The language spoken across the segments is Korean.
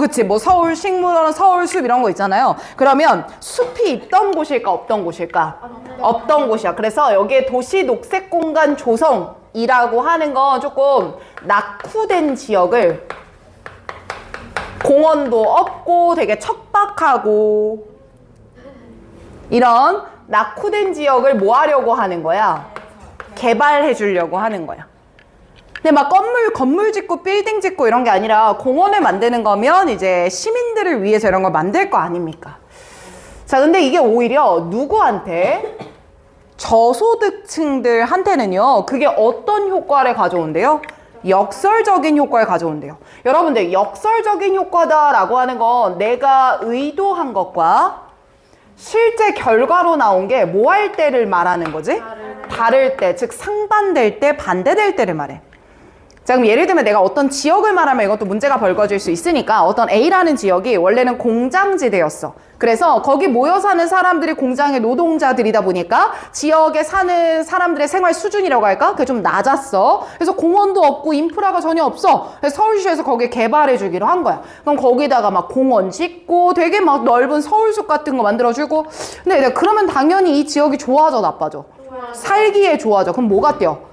그치, 뭐 서울 식물원, 서울 숲 이런 거 있잖아요. 그러면 숲이 있던 곳일까, 없던 곳일까? 없던 곳이야. 그래서 여기에 도시 녹색 공간 조성이라고 하는 건 조금 낙후된 지역을, 공원도 없고 되게 척박하고 이런 낙후된 지역을 뭐 하려고 하는 거야? 개발해 주려고 하는 거야. 근데 막 건물 짓고 빌딩 짓고 이런 게 아니라 공원을 만드는 거면 이제 시민들을 위해서 이런 걸 만들 거 아닙니까? 자, 근데 이게 오히려 누구한테? 저소득층들한테는요, 그게 어떤 효과를 가져온대요? 역설적인 효과를 가져온대요. 여러분들, 역설적인 효과다라고 하는 건 내가 의도한 것과 실제 결과로 나온 게 뭐 할 때를 말하는 거지? 다를 때, 즉 상반될 때, 반대될 때를 말해. 자, 그럼 예를 들면 내가 어떤 지역을 말하면 이것도 문제가 벌어질 수 있으니까, 어떤 A라는 지역이 원래는 공장지대였어. 그래서 거기 모여 사는 사람들이 공장의 노동자들이다 보니까 지역에 사는 사람들의 생활 수준이라고 할까? 그게 좀 낮았어. 그래서 공원도 없고 인프라가 전혀 없어. 그래서 서울시에서 거기에 개발해 주기로 한 거야. 그럼 거기다가 막 공원 짓고 되게 막 넓은 서울숲 같은 거 만들어주고. 근데 그러면 당연히 이 지역이 좋아져, 나빠져? 살기에 좋아져. 그럼 뭐가 뛰어?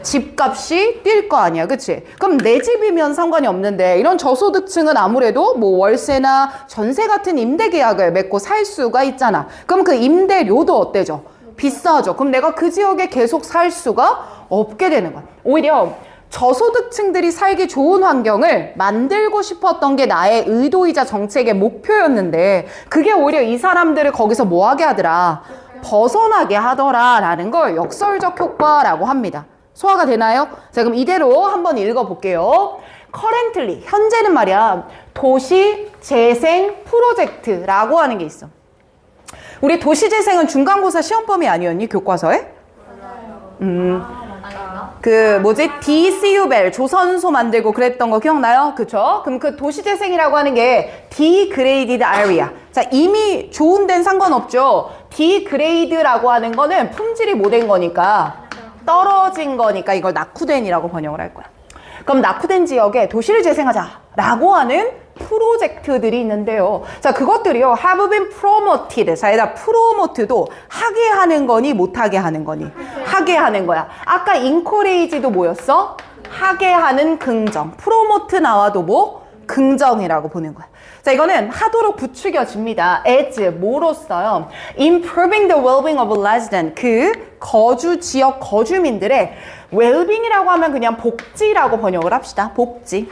집값이 뛸 거 아니야, 그치? 그럼 내 집이면 상관이 없는데 이런 저소득층은 아무래도 뭐 월세나 전세 같은 임대 계약을 맺고 살 수가 있잖아. 그럼 그 임대료도 어때져? 비싸죠. 그럼 내가 그 지역에 계속 살 수가 없게 되는 거야. 오히려 저소득층들이 살기 좋은 환경을 만들고 싶었던 게 나의 의도이자 정책의 목표였는데, 그게 오히려 이 사람들을 거기서 뭐 하게 하더라? 벗어나게 하더라라는 걸 역설적 효과라고 합니다. 소화가 되나요? 자, 그럼 이대로 한번 읽어볼게요. currently, 현재는 말이야, 도시 재생 프로젝트라고 하는 게 있어. 우리 도시 재생은 중간고사 시험 범위 아니었니? 교과서에? 그 뭐지? DCU 벨 조선소 만들고 그랬던 거 기억나요? 그쵸? 그럼 그 도시 재생이라고 하는 게 degraded area. 자, 이미 좋은 데는 상관없죠. degraded라고 하는 거는 품질이 뭐 된 거니까, 떨어진 거니까 이걸 낙후된이라고 번역을 할 거야. 그럼 낙후된 지역에 도시를 재생하자라고 하는 프로젝트들이 있는데요. 자, 그것들이요, have been promoted. 자, 얘들아, 프로모트도 하게 하는 거니 못하게 하는 거니? 하게 하는 거야. 아까 encourage도 뭐였어? 하게 하는 긍정. 프로모트 나와도 뭐? 긍정이라고 보는 거야. 자, 이거는 하도록 부추겨집니다. as, 뭐로써요? improving the well-being of resident. 그 거주 지역 거주민들의 well-being이라고 하면 그냥 복지라고 번역을 합시다. 복지.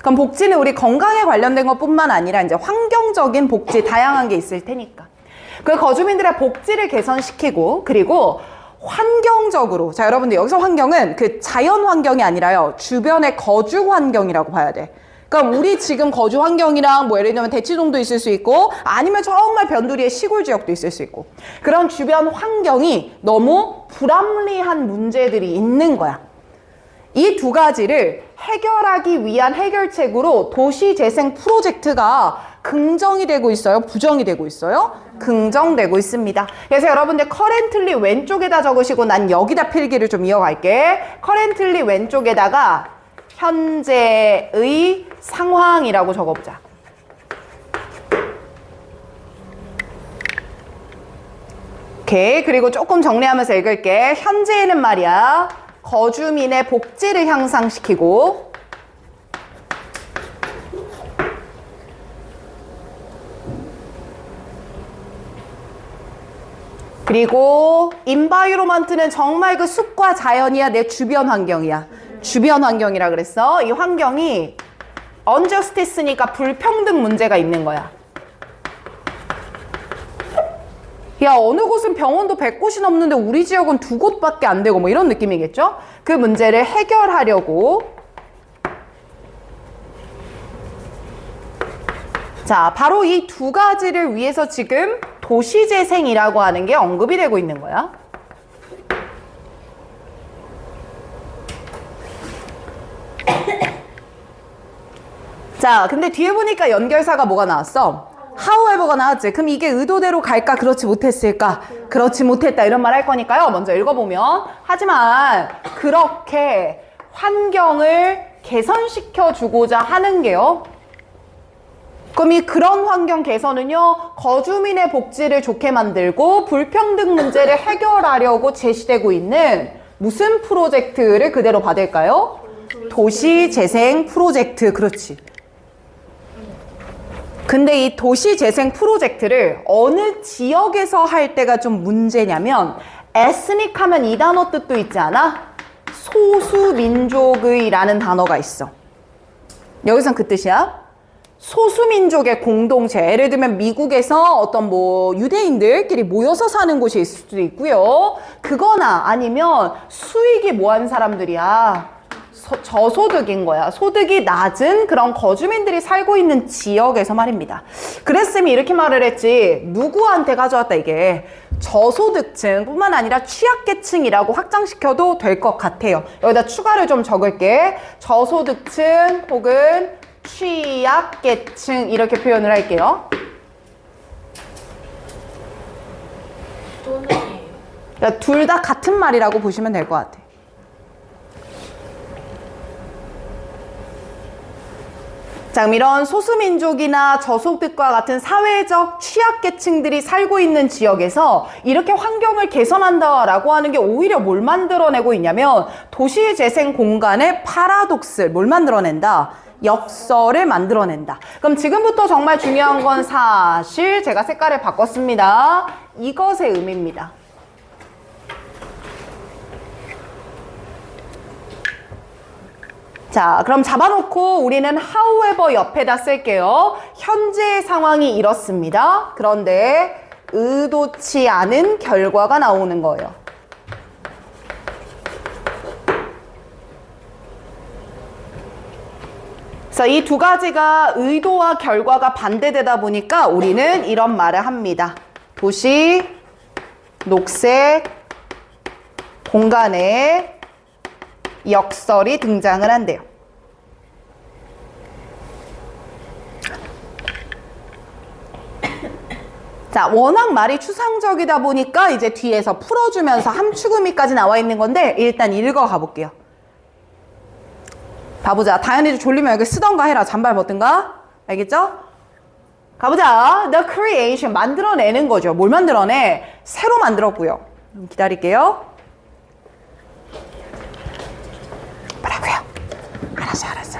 그럼 복지는 우리 건강에 관련된 것뿐만 아니라 이제 환경적인 복지 다양한 게 있을 테니까. 그 거주민들의 복지를 개선시키고, 그리고 환경적으로, 자, 여러분들 여기서 환경은 그 자연 환경이 아니라요, 주변의 거주 환경이라고 봐야 돼. 그러니까 우리 지금 거주 환경이랑 뭐 예를 들면 대치동도 있을 수 있고, 아니면 정말 변두리의 시골 지역도 있을 수 있고, 그런 주변 환경이 너무 불합리한 문제들이 있는 거야. 이 두 가지를 해결하기 위한 해결책으로 도시재생 프로젝트가 긍정이 되고 있어요? 부정이 되고 있어요? 긍정되고 있습니다. 그래서 여러분들 currently 왼쪽에다 적으시고, 난 여기다 필기를 좀 이어갈게. currently 왼쪽에다가 현재의 상황이라고 적어보자. 오케이. 그리고 조금 정리하면서 읽을게. 현재에는 말이야, 거주민의 복지를 향상시키고, 그리고 인바이로먼트는 정말 그 숲과 자연이야, 내 주변 환경이야. 주변 환경이라 그랬어. 이 환경이 unjustice니까 불평등 문제가 있는 거야. 야, 어느 곳은 병원도 100곳이 넘는데 우리 지역은 2곳밖에 안 되고 뭐 이런 느낌이겠죠? 그 문제를 해결하려고, 자, 바로 이 두 가지를 위해서 지금 도시재생이라고 하는 게 언급이 되고 있는 거야. 자, 근데 뒤에 보니까 연결사가 뭐가 나왔어? however가 나왔지. 그럼 이게 의도대로 갈까? 그렇지 못했을까? 그렇지 못했다. 이런 말 할 거니까요. 먼저 읽어보면, 하지만 그렇게 환경을 개선시켜 주고자 하는 게요, 그럼 이 그런 환경 개선은요, 거주민의 복지를 좋게 만들고 불평등 문제를 해결하려고 제시되고 있는 무슨 프로젝트를 그대로 받을까요? 도시재생 프로젝트. 그렇지. 근데 이 도시재생 프로젝트를 어느 지역에서 할 때가 좀 문제냐면, 에스닉 하면 이 단어 뜻도 있지 않아? 소수민족의 라는 단어가 있어. 여기선 그 뜻이야. 소수민족의 공동체, 예를 들면 미국에서 어떤 뭐 유대인들끼리 모여서 사는 곳이 있을 수도 있고요. 그거나 아니면 수익이 뭐한 사람들이야. 저소득인 거야. 소득이 낮은 그런 거주민들이 살고 있는 지역에서 말입니다. 그랬으면 이렇게 말을 했지. 누구한테 가져왔다 이게. 저소득층 뿐만 아니라 취약계층이라고 확장시켜도 될 것 같아요. 여기다 추가를 좀 적을게. 저소득층 혹은 취약계층 이렇게 표현을 할게요. 그러니까 둘 다 같은 말이라고 보시면 될 것 같아. 자, 그럼 이런 소수민족이나 저소득과 같은 사회적 취약계층들이 살고 있는 지역에서 이렇게 환경을 개선한다라고 하는 게 오히려 뭘 만들어내고 있냐면 도시재생 공간의 파라독스, 뭘 만들어낸다? 역설을 만들어낸다. 그럼 지금부터 정말 중요한 건 사실 제가 색깔을 바꿨습니다. 이것의 의미입니다. 자, 그럼 잡아놓고 우리는 however 옆에다 쓸게요. 현재의 상황이 이렇습니다. 그런데 의도치 않은 결과가 나오는 거예요. 그래서 이 두 가지가 의도와 결과가 반대되다 보니까 우리는 이런 말을 합니다. 도시, 녹색, 공간에 역설이 등장을 한대요. 자, 워낙 말이 추상적이다 보니까 이제 뒤에서 풀어주면서 함축의미까지 나와 있는 건데 일단 읽어가 볼게요. 가보자. 다현이도 졸리면 여기 쓰던가 해라. 잠발 벗든가. 알겠죠? 가보자. The creation. 만들어내는 거죠. 뭘 만들어내? 새로 만들었고요. 기다릴게요. 뭐라고요? 알았어.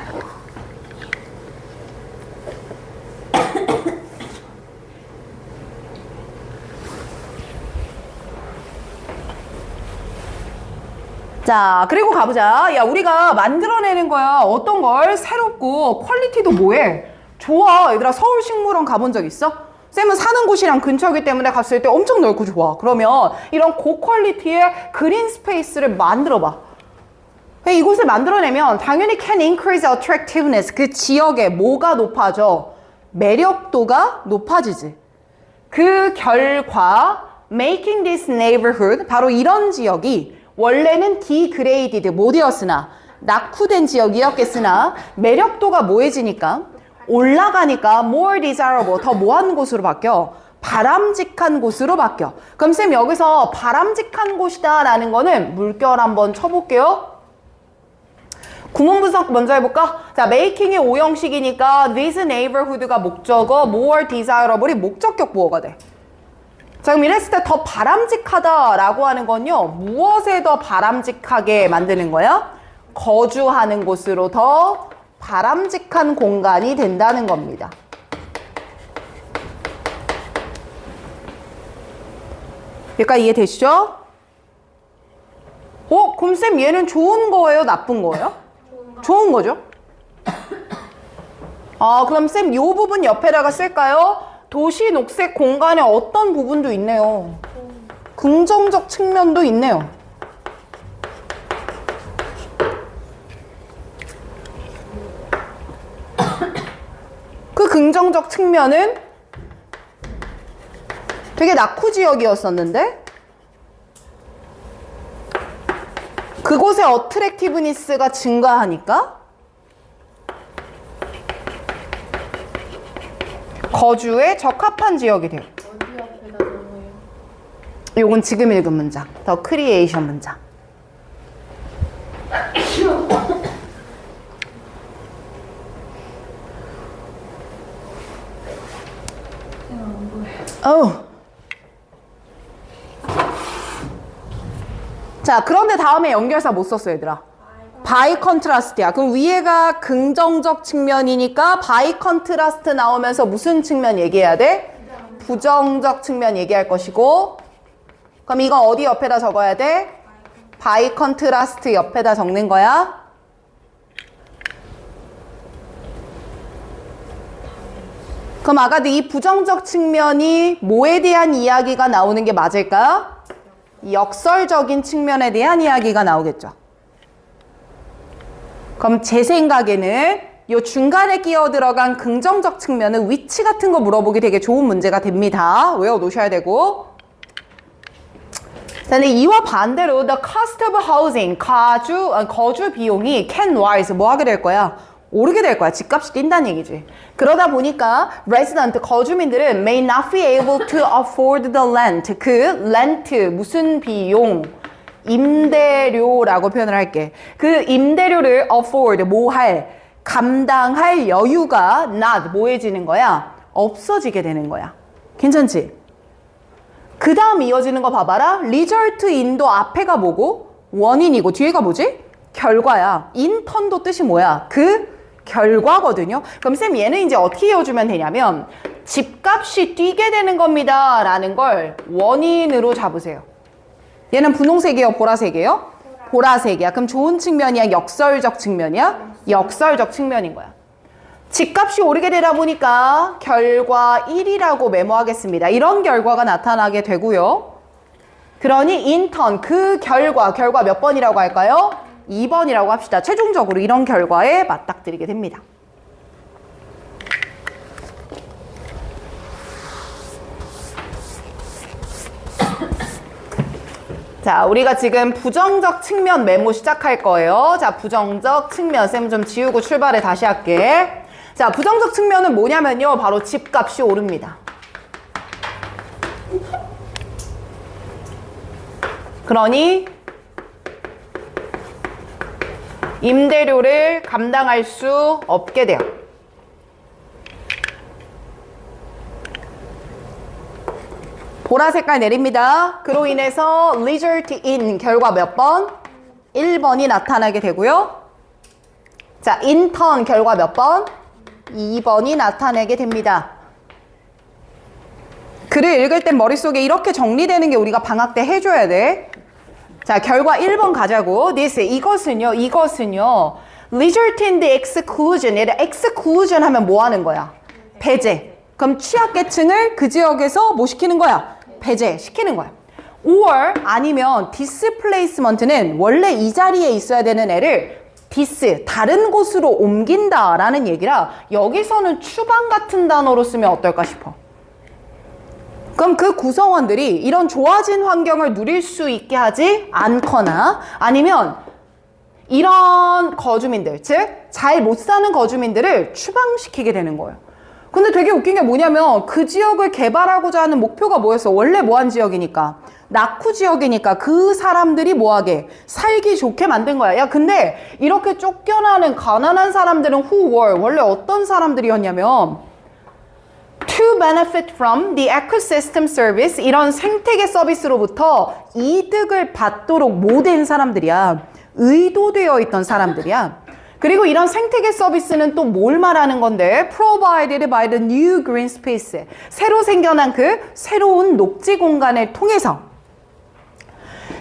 자, 그리고 가보자. 야, 우리가 만들어내는 거야. 어떤 걸? 새롭고 퀄리티도 뭐해? 좋아. 얘들아, 서울식물원 가본 적 있어? 쌤은 사는 곳이랑 근처이기 때문에 갔을 때 엄청 넓고 좋아. 그러면 이런 고퀄리티의 그린 스페이스를 만들어봐. 이곳을 만들어내면 당연히 can increase attractiveness. 그 지역에 뭐가 높아져? 매력도가 높아지지. 그 결과 making this neighborhood, 바로 이런 지역이 원래는 degraded, 못이었으나 낙후된 지역이었겠으나 매력도가 뭐해지니까 올라가니까 more desirable, 더 뭐한 곳으로 바뀌어? 바람직한 곳으로 바뀌어. 그럼 쌤 여기서 바람직한 곳이다 라는 거는 물결 한번 쳐볼게요. 구문 분석 먼저 해볼까? 자, making이 오형식이니까 this neighborhood가 목적어, more desirable이 목적격 보어가 돼. 자, 그럼 이랬을 때 더 바람직하다라고 하는 건요, 무엇에 더 바람직하게 만드는 거야? 거주하는 곳으로 더 바람직한 공간이 된다는 겁니다. 여기까지 이해되시죠? 그럼 쌤 얘는 좋은 거예요? 나쁜 거예요? 좋은 거죠? 그럼 쌤 이 부분 옆에다가 쓸까요? 도시 녹색 공간에 어떤 부분도 있네요. 긍정적 측면도 있네요. 그 긍정적 측면은 되게 낙후 지역이었었는데 그곳의 어트랙티브니스가 증가하니까 거주에 적합한 지역이 돼요. 어디 앞에다 적어요? 요건 지금 읽은 문장. 더 크리에이션 문장. 자, 그런데 다음에 연결사 못 썼어, 얘들아. 바이 컨트라스트야. 그럼 위에가 긍정적 측면이니까 바이 컨트라스트 나오면서 무슨 측면 얘기해야 돼? 부정적 측면 얘기할 것이고, 그럼 이거 어디 옆에다 적어야 돼? 바이 컨트라스트 옆에다 적는 거야. 그럼 아까도 이 부정적 측면이 뭐에 대한 이야기가 나오는 게 맞을까요? 역설적인 측면에 대한 이야기가 나오겠죠. 그럼 제 생각에는 이 중간에 끼어 들어간 긍정적 측면은 위치 같은 거 물어보기 되게 좋은 문제가 됩니다. 외워놓으셔야 되고. 근데 이와 반대로 the cost of housing, 거주 비용이 can rise, 뭐 하게 될 거야? 오르게 될 거야. 집값이 뛴다는 얘기지. 그러다 보니까 resident, 거주민들은 may not be able to afford the rent. 그 rent, 무슨 비용? 임대료라고 표현을 할게. 그 임대료를 afford, 뭐 할, 감당할 여유가 not, 뭐해지는 거야? 없어지게 되는 거야. 괜찮지? 그 다음 이어지는 거 봐봐라. result in도 앞에가 뭐고? 원인이고 뒤에가 뭐지? 결과야. intern도 뜻이 뭐야? 그 결과거든요. 그럼 쌤 얘는 이제 어떻게 이어주면 되냐면 집값이 뛰게 되는 겁니다 라는 걸 원인으로 잡으세요. 얘는 분홍색이에요? 보라색이에요? 보라색이야. 그럼 좋은 측면이야? 역설적 측면이야? 역설적 측면인 거야. 집값이 오르게 되다 보니까 결과 1이라고 메모하겠습니다. 이런 결과가 나타나게 되고요. 그러니 인턴, 그 결과 몇 번이라고 할까요? 2번이라고 합시다. 최종적으로 이런 결과에 맞닥뜨리게 됩니다. 자, 우리가 지금 부정적 측면 메모 시작할 거예요. 자, 부정적 측면. 쌤 좀 지우고 출발해 다시 할게. 자, 부정적 측면은 뭐냐면요. 바로 집값이 오릅니다. 그러니 임대료를 감당할 수 없게 돼요. 보라 색깔 내립니다. 그로 인해서 result in 결과 몇 번? 1번이 나타나게 되고요. 자, intern 결과 몇 번? 2번이 나타나게 됩니다. 글을 읽을 땐 머릿속에 이렇게 정리되는 게 우리가 방학 때 해줘야 돼. 자, 결과 1번 가자고. 이것은요. result in the exclusion. 얘를 exclusion 하면 뭐 하는 거야? 배제. 그럼 취약계층을 그 지역에서 뭐 시키는 거야? 배제시키는 거야. or 아니면 displacement는 원래 이 자리에 있어야 되는 애를 다른 곳으로 옮긴다라는 얘기라 여기서는 추방 같은 단어로 쓰면 어떨까 싶어. 그럼 그 구성원들이 이런 좋아진 환경을 누릴 수 있게 하지 않거나 아니면 이런 거주민들, 즉 잘 못 사는 거주민들을 추방시키게 되는 거예요. 근데 되게 웃긴 게 뭐냐면 그 지역을 개발하고자 하는 목표가 뭐였어? 원래 뭐한 지역이니까 낙후 지역이니까 그 사람들이 뭐하게 살기 좋게 만든 거야. 야, 근데 이렇게 쫓겨나는 가난한 사람들은 who were 원래 어떤 사람들이었냐면 to benefit from the ecosystem service 이런 생태계 서비스로부터 이득을 받도록 모된 사람들이야. 의도되어 있던 사람들이야. 그리고 이런 생태계 서비스는 또 뭘 말하는 건데 provided by the new green space 새로 생겨난 그 새로운 녹지 공간을 통해서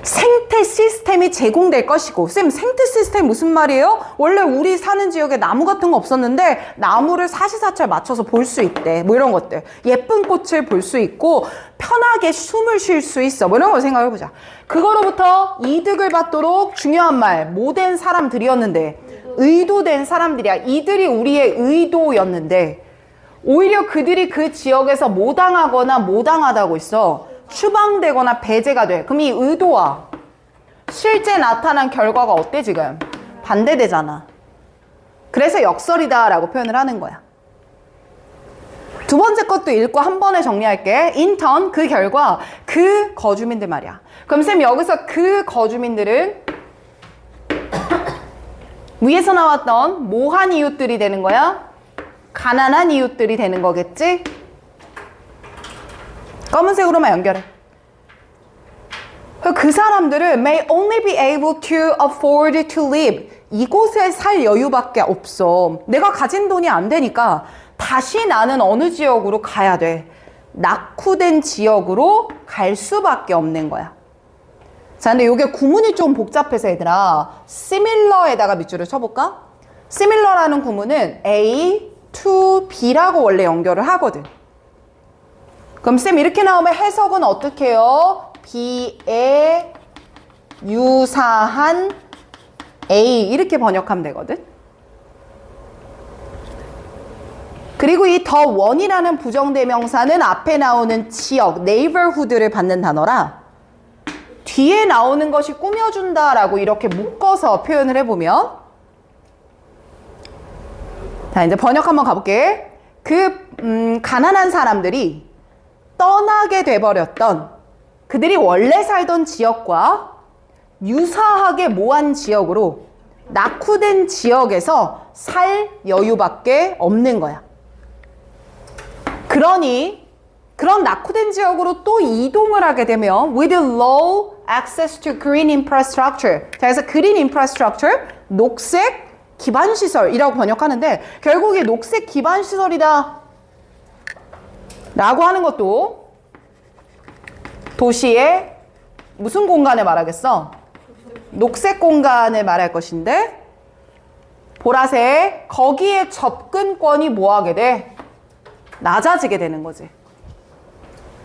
생태 시스템이 제공될 것이고 쌤 생태 시스템 무슨 말이에요? 원래 우리 사는 지역에 나무 같은 거 없었는데 나무를 사시사철 맞춰서 볼 수 있대. 뭐 이런 것들. 예쁜 꽃을 볼 수 있고 편하게 숨을 쉴 수 있어. 뭐 이런 걸 생각해보자. 그거로부터 이득을 받도록 중요한 말 못된 사람들이었는데 의도된 사람들이야. 이들이 우리의 의도였는데 오히려 그들이 그 지역에서 모당하거나 모당하다고 있어. 추방되거나 배제가 돼. 그럼 이 의도와 실제 나타난 결과가 어때 지금? 반대되잖아. 그래서 역설이다 라고 표현을 하는 거야. 두 번째 것도 읽고 한 번에 정리할게. 인턴 그 결과 그 거주민들 말이야. 그럼 쌤 여기서 그 거주민들은 위에서 나왔던 뭐한 이웃들이 되는 거야? 가난한 이웃들이 되는 거겠지? 검은색으로만 연결해. 그 사람들은 may only be able to afford to live. 이곳에 살 여유밖에 없어. 내가 가진 돈이 안 되니까 다시 나는 어느 지역으로 가야 돼. 낙후된 지역으로 갈 수밖에 없는 거야. 자, 근데 이게 구문이 좀 복잡해서 얘들아, similar에다가 밑줄을 쳐볼까? similar라는 구문은 A to B라고 원래 연결을 하거든. 그럼 쌤 이렇게 나오면 해석은 어떻게 해요? B에 유사한 A 이렇게 번역하면 되거든. 그리고 이 the one이라는 부정대명사는 앞에 나오는 지역, neighborhood를 받는 단어라 뒤에 나오는 것이 꾸며준다라고 이렇게 묶어서 표현을 해보면, 자 이제 번역 한번 가볼게. 가난한 사람들이 떠나게 돼버렸던 그들이 원래 살던 지역과 유사하게 모한 지역으로 낙후된 지역에서 살 여유밖에 없는 거야. 그러니 그런 낙후된 지역으로 또 이동을 하게 되면 with low access to green infrastructure. 자, 그래서 green infrastructure, 녹색 기반시설이라고 번역하는데 결국 이 녹색 기반시설이다 라고 하는 것도 도시의 무슨 공간을 말하겠어? 녹색 공간을 말할 것인데 보라색, 거기에 접근권이 뭐하게 돼? 낮아지게 되는 거지.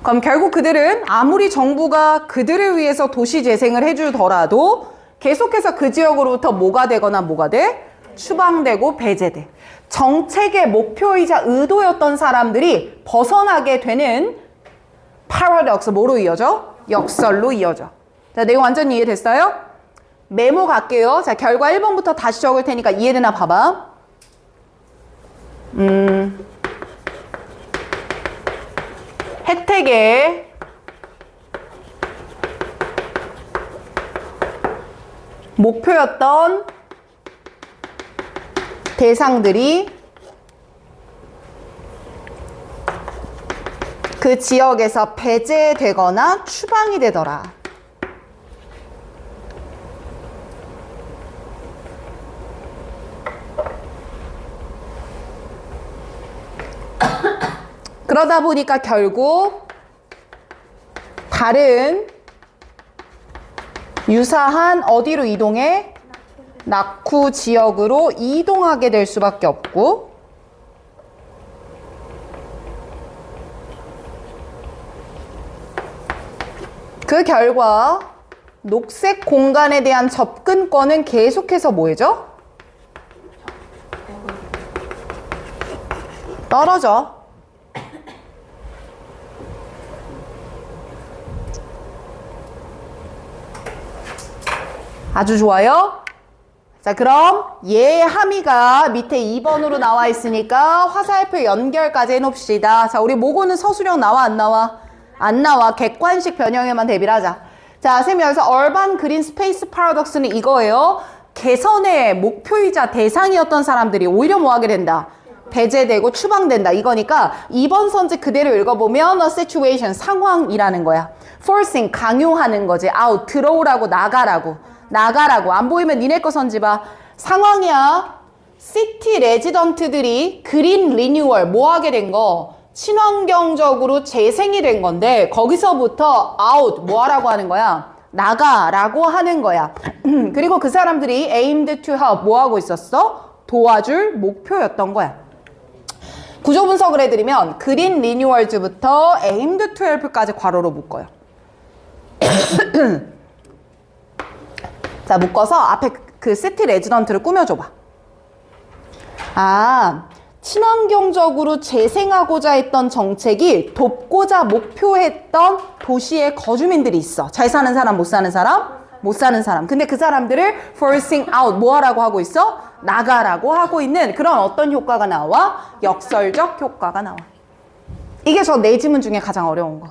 그럼 결국 그들은 아무리 정부가 그들을 위해서 도시 재생을 해주더라도 계속해서 그 지역으로부터 뭐가 되거나 뭐가 돼? 추방되고 배제돼. 정책의 목표이자 의도였던 사람들이 벗어나게 되는 paradox, 뭐로 이어져? 역설로 이어져. 자, 내용 완전히 이해됐어요? 메모 갈게요. 자, 결과 1번부터 다시 적을 테니까 이해되나 봐봐. 혜택의 목표였던 대상들이 그 지역에서 배제되거나 추방이 되더라. 그러다 보니까 결국 다른 유사한 어디로 이동해? 낙후 지역으로 이동하게 될 수밖에 없고, 그 결과 녹색 공간에 대한 접근권은 계속해서 뭐해져? 떨어져. 아주 좋아요. 자, 그럼 얘 함의가 밑에 2번으로 나와 있으니까 화살표 연결까지 해놓읍시다. 자, 우리 모고는 서술형 나와 안 나와? 안 나와. 객관식 변형에만 대비를 하자. 자, 쌤이 여기서 얼반 그린 스페이스 파라독스는 이거예요. 개선의 목표이자 대상이었던 사람들이 오히려 뭐하게 된다? 배제되고 추방된다. 이거니까 2번 선지 그대로 읽어보면 a situation, 상황이라는 거야. forcing, 강요하는 거지. out, 들어오라고, 나가라고. 안 보이면 니네 거 선지 봐. 상황이야. 시티 레지던트들이 그린 리뉴얼 뭐 하게 된 거? 친환경적으로 재생이 된 건데 거기서부터 out 뭐 하라고 하는 거야? 나가라고 하는 거야. 그리고 그 사람들이 aimed to help 뭐 하고 있었어? 도와줄 목표였던 거야. 구조 분석을 해드리면 그린 리뉴얼즈부터 aimed to help까지 괄호로 묶어요. 자, 묶어서 앞에 그 시티 레지던트를 꾸며줘봐. 아, 친환경적으로 재생하고자 했던 정책이 돕고자 목표했던 도시의 거주민들이 있어. 잘 사는 사람, 못 사는 사람? 못 사는 사람. 근데 그 사람들을 forcing out, 뭐 하라고 하고 있어? 나가라고 하고 있는 그런 어떤 효과가 나와? 역설적 효과가 나와. 이게 저 네 지문 중에 가장 어려운 거.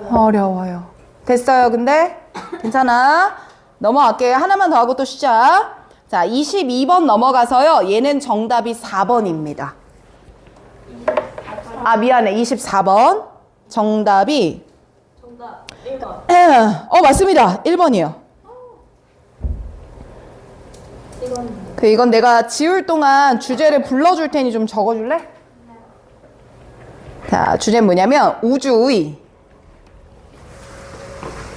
어려워요. 됐어요, 근데? 괜찮아. 넘어갈게요. 하나만 더 하고 또 쉬자. 자, 22번 넘어가서요. 얘는 정답이 4번입니다. 아, 미안해. 24번. 정답이 정답 1번. 맞습니다. 1번이에요. 이건 내가 지울 동안 주제를 불러줄 테니 좀 적어줄래? 자, 주제는 뭐냐면 우주의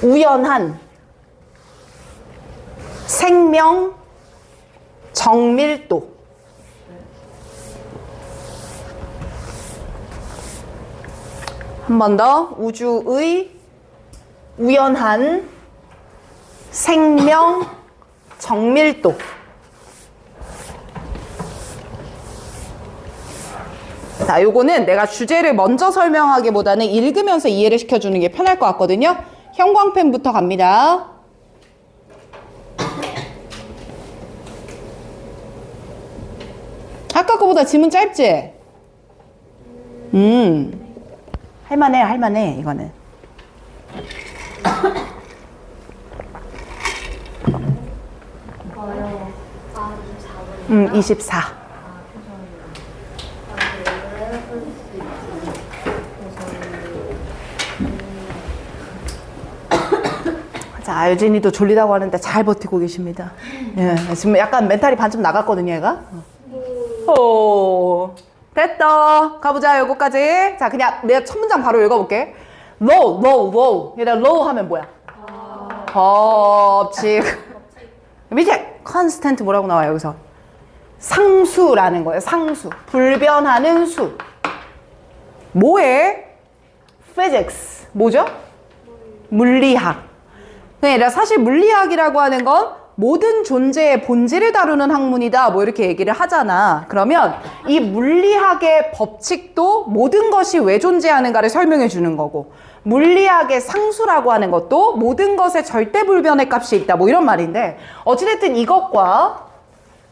우연한 생명 정밀도. 한 번 더. 우주의 우연한 생명 정밀도. 자, 요거는 내가 주제를 먼저 설명하기보다는 읽으면서 이해를 시켜주는 게 편할 것 같거든요. 형광펜부터 갑니다. 아까 거보다 지문 짧지? 할만해, 이거는. 24. 자, 유진이도 졸리다고 하는데 잘 버티고 계십니다. 예, 지금 약간 멘탈이 반쯤 나갔거든요, 얘가. 오, 됐다. 가보자, 요거까지. 자, 그냥 내가 첫 문장 바로 읽어볼게. low. 얘들아, low 하면 뭐야? 법칙. 밑에 constant 뭐라고 나와요, 여기서? 상수라는 거예요, 상수. 불변하는 수. 뭐에? physics. 뭐죠? 물리학. 그러니까 사실 물리학이라고 하는 건 모든 존재의 본질을 다루는 학문이다, 뭐 이렇게 얘기를 하잖아. 그러면 이 물리학의 법칙도 모든 것이 왜 존재하는가를 설명해 주는 거고, 물리학의 상수라고 하는 것도 모든 것의 절대불변의 값이 있다, 뭐 이런 말인데, 어찌됐든 이것과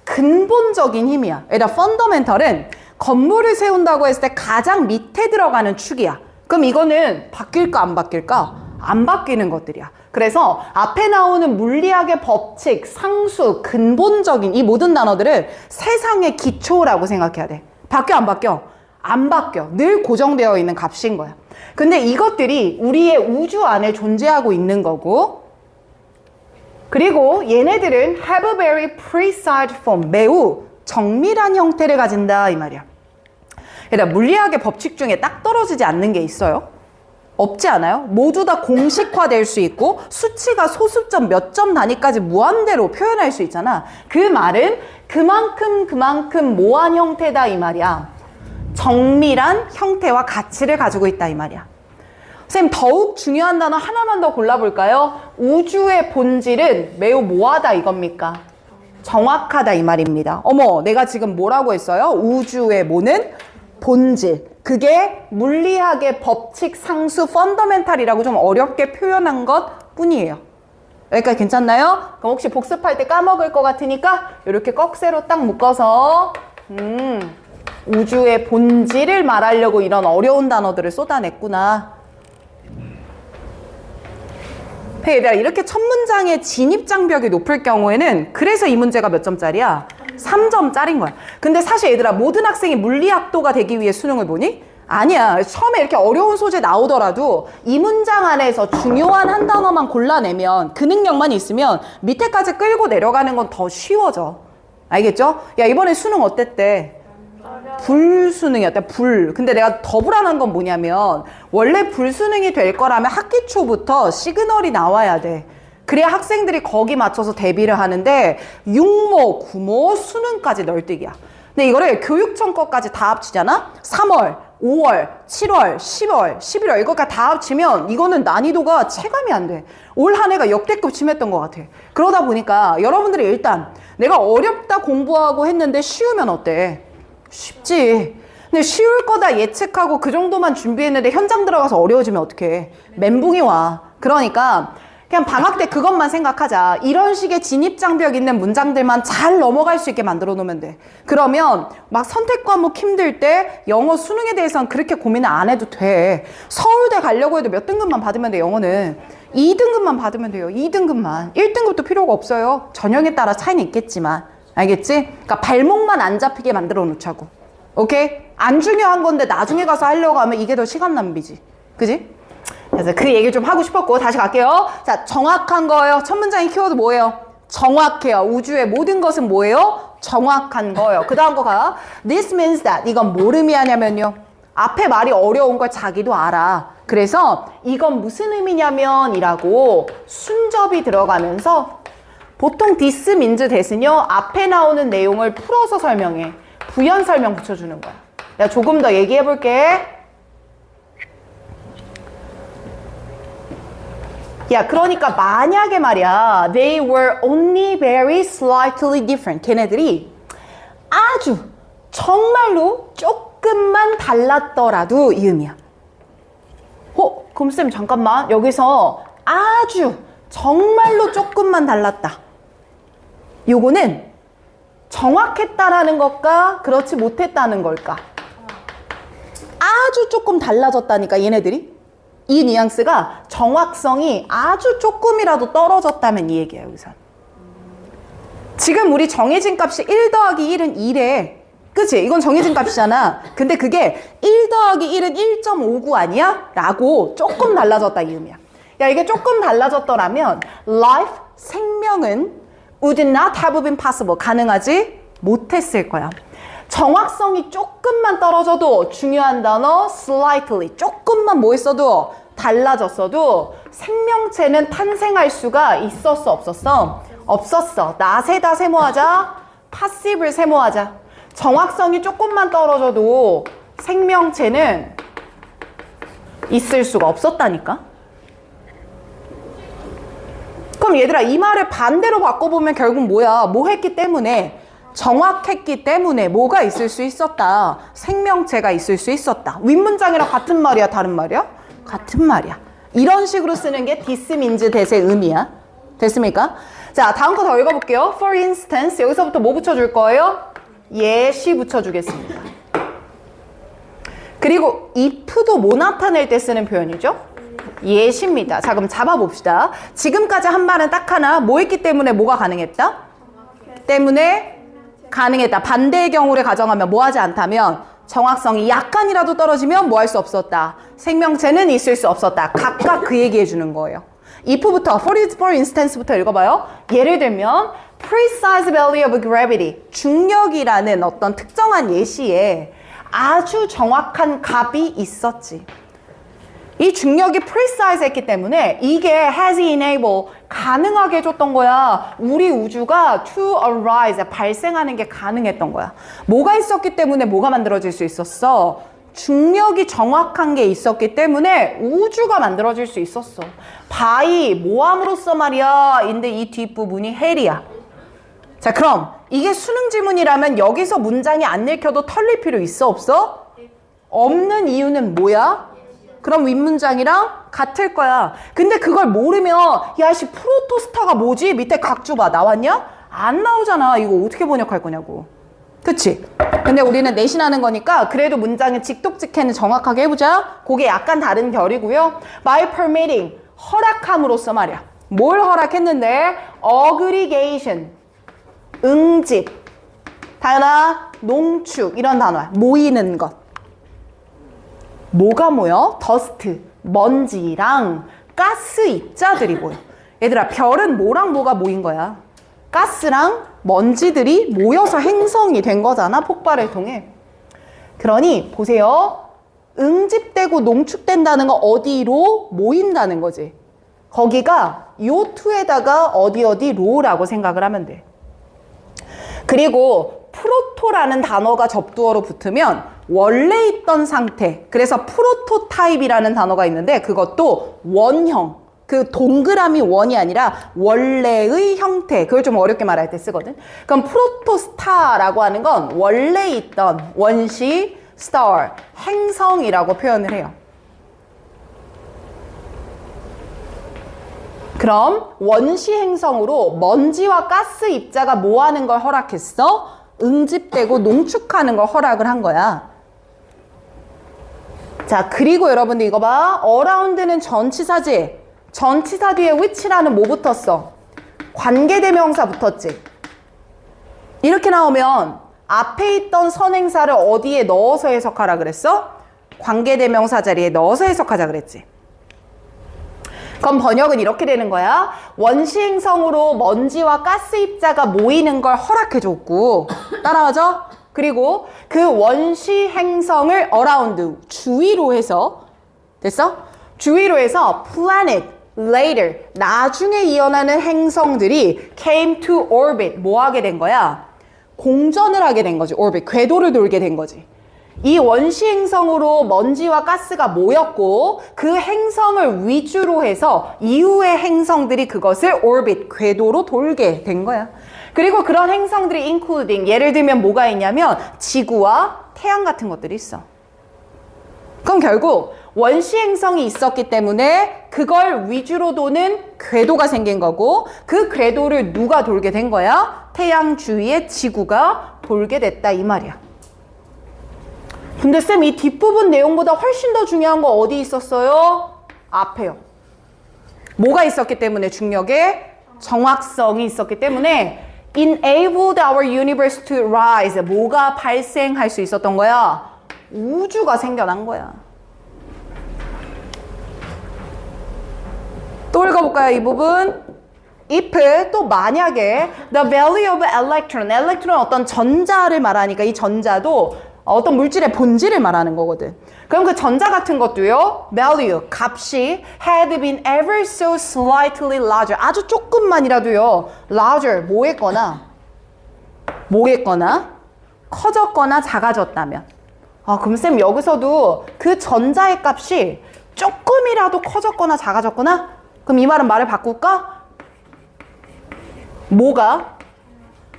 근본적인 힘이야. 얘들아, 펀더멘털은 건물을 세운다고 했을 때 가장 밑에 들어가는 축이야. 그럼 이거는 바뀔까 안 바뀔까? 안 바뀌는 것들이야. 그래서 앞에 나오는 물리학의 법칙, 상수, 근본적인 이 모든 단어들을 세상의 기초라고 생각해야 돼. 바뀌어 안 바뀌어? 안 바뀌어. 늘 고정되어 있는 값인 거야. 근데 이것들이 우리의 우주 안에 존재하고 있는 거고, 그리고 얘네들은 have a very precise form, 매우 정밀한 형태를 가진다, 이 말이야. 그러니까 물리학의 법칙 중에 딱 떨어지지 않는 게 있어요? 없지 않아요? 모두 다 공식화될 수 있고 수치가 소수점 몇 점 단위까지 무한대로 표현할 수 있잖아. 그 말은 그만큼 모한 형태다, 이 말이야. 정밀한 형태와 가치를 가지고 있다, 이 말이야. 선생님, 더욱 중요한 단어 하나만 더 골라볼까요? 우주의 본질은 매우 뭐하다, 이겁니까? 정확하다, 이 말입니다. 어머, 내가 지금 뭐라고 했어요? 우주의 뭐는? 본질. 그게 물리학의 법칙, 상수, 펀더멘탈이라고 좀 어렵게 표현한 것 뿐이에요. 여기까지 괜찮나요? 그럼 혹시 복습할 때 까먹을 것 같으니까 이렇게 꺽쇠로 딱 묶어서 우주의 본질을 말하려고 이런 어려운 단어들을 쏟아냈구나. 얘들아, 이렇게 첫 문장의 진입장벽이 높을 경우에는 그래서 이 문제가 몇 점짜리야? 3점짜리인 거야. 근데 사실 얘들아, 모든 학생이 물리학도가 되기 위해 수능을 보니? 아니야. 처음에 이렇게 어려운 소재 나오더라도 이 문장 안에서 중요한 한 단어만 골라내면, 그 능력만 있으면 밑에까지 끌고 내려가는 건 더 쉬워져. 알겠죠? 야, 이번에 수능 어땠대? 불수능이었다. 근데 내가 더 불안한 건 뭐냐면, 원래 불수능이 될 거라면 학기 초부터 시그널이 나와야 돼. 그래야 학생들이 거기 맞춰서 대비를 하는데 육모, 구모, 수능까지 널뛰기야. 근데 이거를 교육청 것까지 다 합치잖아? 3월, 5월, 7월, 10월, 11월 이것까지 다 합치면 이거는 난이도가 체감이 안 돼. 올 한 해가 역대급 심했던 것 같아. 그러다 보니까 여러분들이 일단 내가 어렵다 공부하고 했는데 쉬우면 어때? 쉽지. 근데 쉬울 거다 예측하고 그 정도만 준비했는데 현장 들어가서 어려워지면 어떡해. 멘붕이 와. 그러니까 그냥 방학 때 그것만 생각하자. 이런 식의 진입장벽 있는 문장들만 잘 넘어갈 수 있게 만들어 놓으면 돼. 그러면 막 선택 과목 힘들 때 영어 수능에 대해서는 그렇게 고민을 안 해도 돼. 서울대 가려고 해도 몇 등급만 받으면 돼, 영어는. 2등급만 받으면 돼요. 2등급만. 1등급도 필요가 없어요. 전형에 따라 차이는 있겠지만. 알겠지? 그러니까 발목만 안 잡히게 만들어 놓자고. 오케이? 안 중요한 건데 나중에 가서 하려고 하면 이게 더 시간 낭비지. 그지? 그래서 그 얘기를 좀 하고 싶었고 다시 갈게요. 자, 정확한 거예요. 첫 문장의 키워드 뭐예요? 정확해요. 우주의 모든 것은 뭐예요? 정확한 거예요. 그 다음 거 가. This means that. 이건 뭘 의미하냐면요. 앞에 말이 어려운 걸 자기도 알아. 그래서 이건 무슨 의미냐면 이라고 순접이 들어가면서 보통 this means that은요. 앞에 나오는 내용을 풀어서 설명해. 부연 설명 붙여주는 거야. 내가 조금 더 얘기해 볼게. 야, 그러니까 만약에 말이야, they were only very slightly different. 걔네들이 아주 정말로 조금만 달랐더라도 이 의미야. 그럼 쌤 잠깐만. 여기서 아주 정말로 조금만 달랐다. 요거는 정확했다라는 것과 그렇지 못했다는 걸까? 아주 조금 달라졌다니까 얘네들이. 이 뉘앙스가 정확성이 아주 조금이라도 떨어졌다면 이 얘기야 여기서. 지금 우리 정해진 값이 1 더하기 1은 2래. 그치? 이건 정해진 값이잖아. 근데 그게 1 더하기 1은 1.59 아니야? 라고 조금 달라졌다 이 의미야. 야, 이게 조금 달라졌더라면 life, 생명은 would not have been possible. 가능하지 못했을 거야. 정확성이 조금만 떨어져도 중요한 단어 slightly. 조금만 뭐 했어도 달라졌어도 생명체는 탄생할 수가 있었어 없었어? 없었어. 나세다 세모하자. passive를 세모하자. 정확성이 조금만 떨어져도 생명체는 있을 수가 없었다니까? 그럼 얘들아 이 말을 반대로 바꿔보면 결국 뭐야? 뭐 했기 때문에? 정확했기 때문에 뭐가 있을 수 있었다? 생명체가 있을 수 있었다. 윗문장이랑 같은 말이야? 다른 말이야? 같은 말이야. 이런 식으로 쓰는 게 this means that의 의미야. 됐습니까? 자, 다음 거 더 읽어볼게요. For instance, 여기서부터 뭐 붙여줄 거예요? 예시 붙여주겠습니다. 그리고 if도 뭐 나타낼 때 쓰는 표현이죠? 예시입니다. 자, 그럼 잡아봅시다. 지금까지 한 말은 딱 하나. 뭐 했기 때문에 뭐가 가능했다? 때문에 가능했다. 반대의 경우를 가정하면 뭐 하지 않다면 정확성이 약간이라도 떨어지면 뭐 할 수 없었다. 생명체는 있을 수 없었다. 각각 그 얘기해 주는 거예요. if부터 for instance부터 읽어봐요. 예를 들면 precise value of gravity, 중력이라는 어떤 특정한 예시에 아주 정확한 값이 있었지. 이 중력이 precise 했기 때문에 이게 has enabled, 가능하게 해줬던 거야. 우리 우주가 to arise, 발생하는 게 가능했던 거야. 뭐가 있었기 때문에 뭐가 만들어질 수 있었어? 중력이 정확한 게 있었기 때문에 우주가 만들어질 수 있었어. by, 모함으로써 말이야. 인데 이 뒷부분이 헬이야. 자, 그럼 이게 수능 지문이라면 여기서 문장이 안 읽혀도 털릴 필요 있어 없어? 없는 이유는 뭐야? 그럼 윗문장이랑 같을 거야. 근데 그걸 모르면 야씨 프로토스타가 뭐지? 밑에 각주 봐. 나왔냐? 안 나오잖아. 이거 어떻게 번역할 거냐고. 그치? 근데 우리는 내신하는 거니까 그래도 문장의 직독직해는 정확하게 해보자. 그게 약간 다른 결이고요. by permitting, 허락함으로써 말이야. 뭘 허락했는데? aggregation, 응집, 다연아, 농축 이런 단어야. 모이는 것. 뭐가 모여? 더스트, 먼지랑 가스 입자들이 모여. 얘들아, 별은 뭐랑 뭐가 모인 거야? 가스랑 먼지들이 모여서 행성이 된 거잖아, 폭발을 통해. 그러니 보세요. 응집되고 농축된다는 건 어디로 모인다는 거지. 거기가 요 투에다가 어디로라고 생각을 하면 돼. 그리고 프로토라는 단어가 접두어로 붙으면 원래 있던 상태, 그래서 프로토타입이라는 단어가 있는데 그것도 원형, 그 동그라미 원이 아니라 원래의 형태, 그걸 좀 어렵게 말할 때 쓰거든. 그럼 프로토스타라고 하는 건 원래 있던 원시, star, 행성이라고 표현을 해요. 그럼 원시 행성으로 먼지와 가스 입자가 뭐 하는 걸 허락했어? 응집되고 농축하는 걸 허락을 한 거야. 자, 그리고 여러분들 이거 봐. around는 전치사지. 전치사 뒤에 which라는 뭐 붙었어? 관계대명사 붙었지. 이렇게 나오면 앞에 있던 선행사를 어디에 넣어서 해석하라 그랬어? 관계대명사 자리에 넣어서 해석하자 그랬지. 그럼 번역은 이렇게 되는 거야. 원시 행성으로 먼지와 가스 입자가 모이는 걸 허락해줬고, 따라하죠? 그리고 그 원시 행성을 around, 주위로 해서, 됐어? 주위로 해서 planet, later, 나중에 이어나는 행성들이 came to orbit, 뭐 하게 된 거야? 공전을 하게 된 거지. orbit, 궤도를 돌게 된 거지. 이 원시 행성으로 먼지와 가스가 모였고 그 행성을 위주로 해서 이후의 행성들이 그것을 orbit, 궤도로 돌게 된 거야. 그리고 그런 행성들이 including, 예를 들면 뭐가 있냐면 지구와 태양 같은 것들이 있어. 그럼 결국 원시 행성이 있었기 때문에 그걸 위주로 도는 궤도가 생긴 거고 그 궤도를 누가 돌게 된 거야? 태양 주위에 지구가 돌게 됐다 이 말이야. 근데 쌤, 이 뒷부분 내용보다 훨씬 더 중요한 거 어디 있었어요? 앞에요. 뭐가 있었기 때문에 중력에? 정확성이 있었기 때문에 enabled our universe to rise. 뭐가 발생할 수 있었던 거야? 우주가 생겨난 거야. 또 읽어볼까요, 이 부분? if, 또 만약에 the value of electron, electron 어떤 전자를 말하니까 이 전자도 어떤 물질의 본질을 말하는 거거든. 그럼 그 전자 같은 것도요, value, 값이 had been ever so slightly larger, 아주 조금만이라도요, larger, 뭐했거나 커졌거나 작아졌다면. 그럼 쌤 여기서도 그 전자의 값이 조금이라도 커졌거나 작아졌거나? 그럼 이 말은 말을 바꿀까? 뭐가?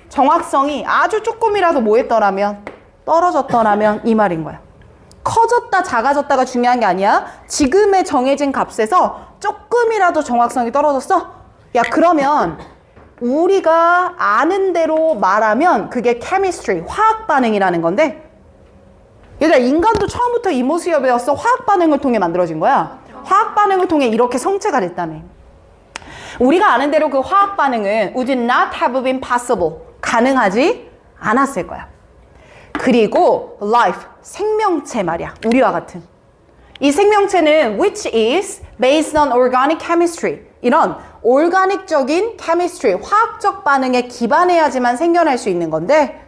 정확성이 아주 조금이라도 뭐했더라면? 떨어졌더라면 이 말인 거야. 커졌다 작아졌다가 중요한 게 아니야. 지금의 정해진 값에서 조금이라도 정확성이 떨어졌어? 야, 그러면 우리가 아는 대로 말하면 그게 chemistry, 화학 반응이라는 건데, 얘들아, 인간도 처음부터 이 모습이어 배웠어. 화학 반응을 통해 만들어진 거야. 화학 반응을 통해 이렇게 성체가 됐다며. 우리가 아는 대로 그 화학 반응은 would not have been possible, 가능하지 않았을 거야. 그리고 life, 생명체 말이야. 우리와 같은. 이 생명체는 which is based on organic chemistry. 이런 올가닉적인 chemistry, 화학적 반응에 기반해야지만 생겨날 수 있는 건데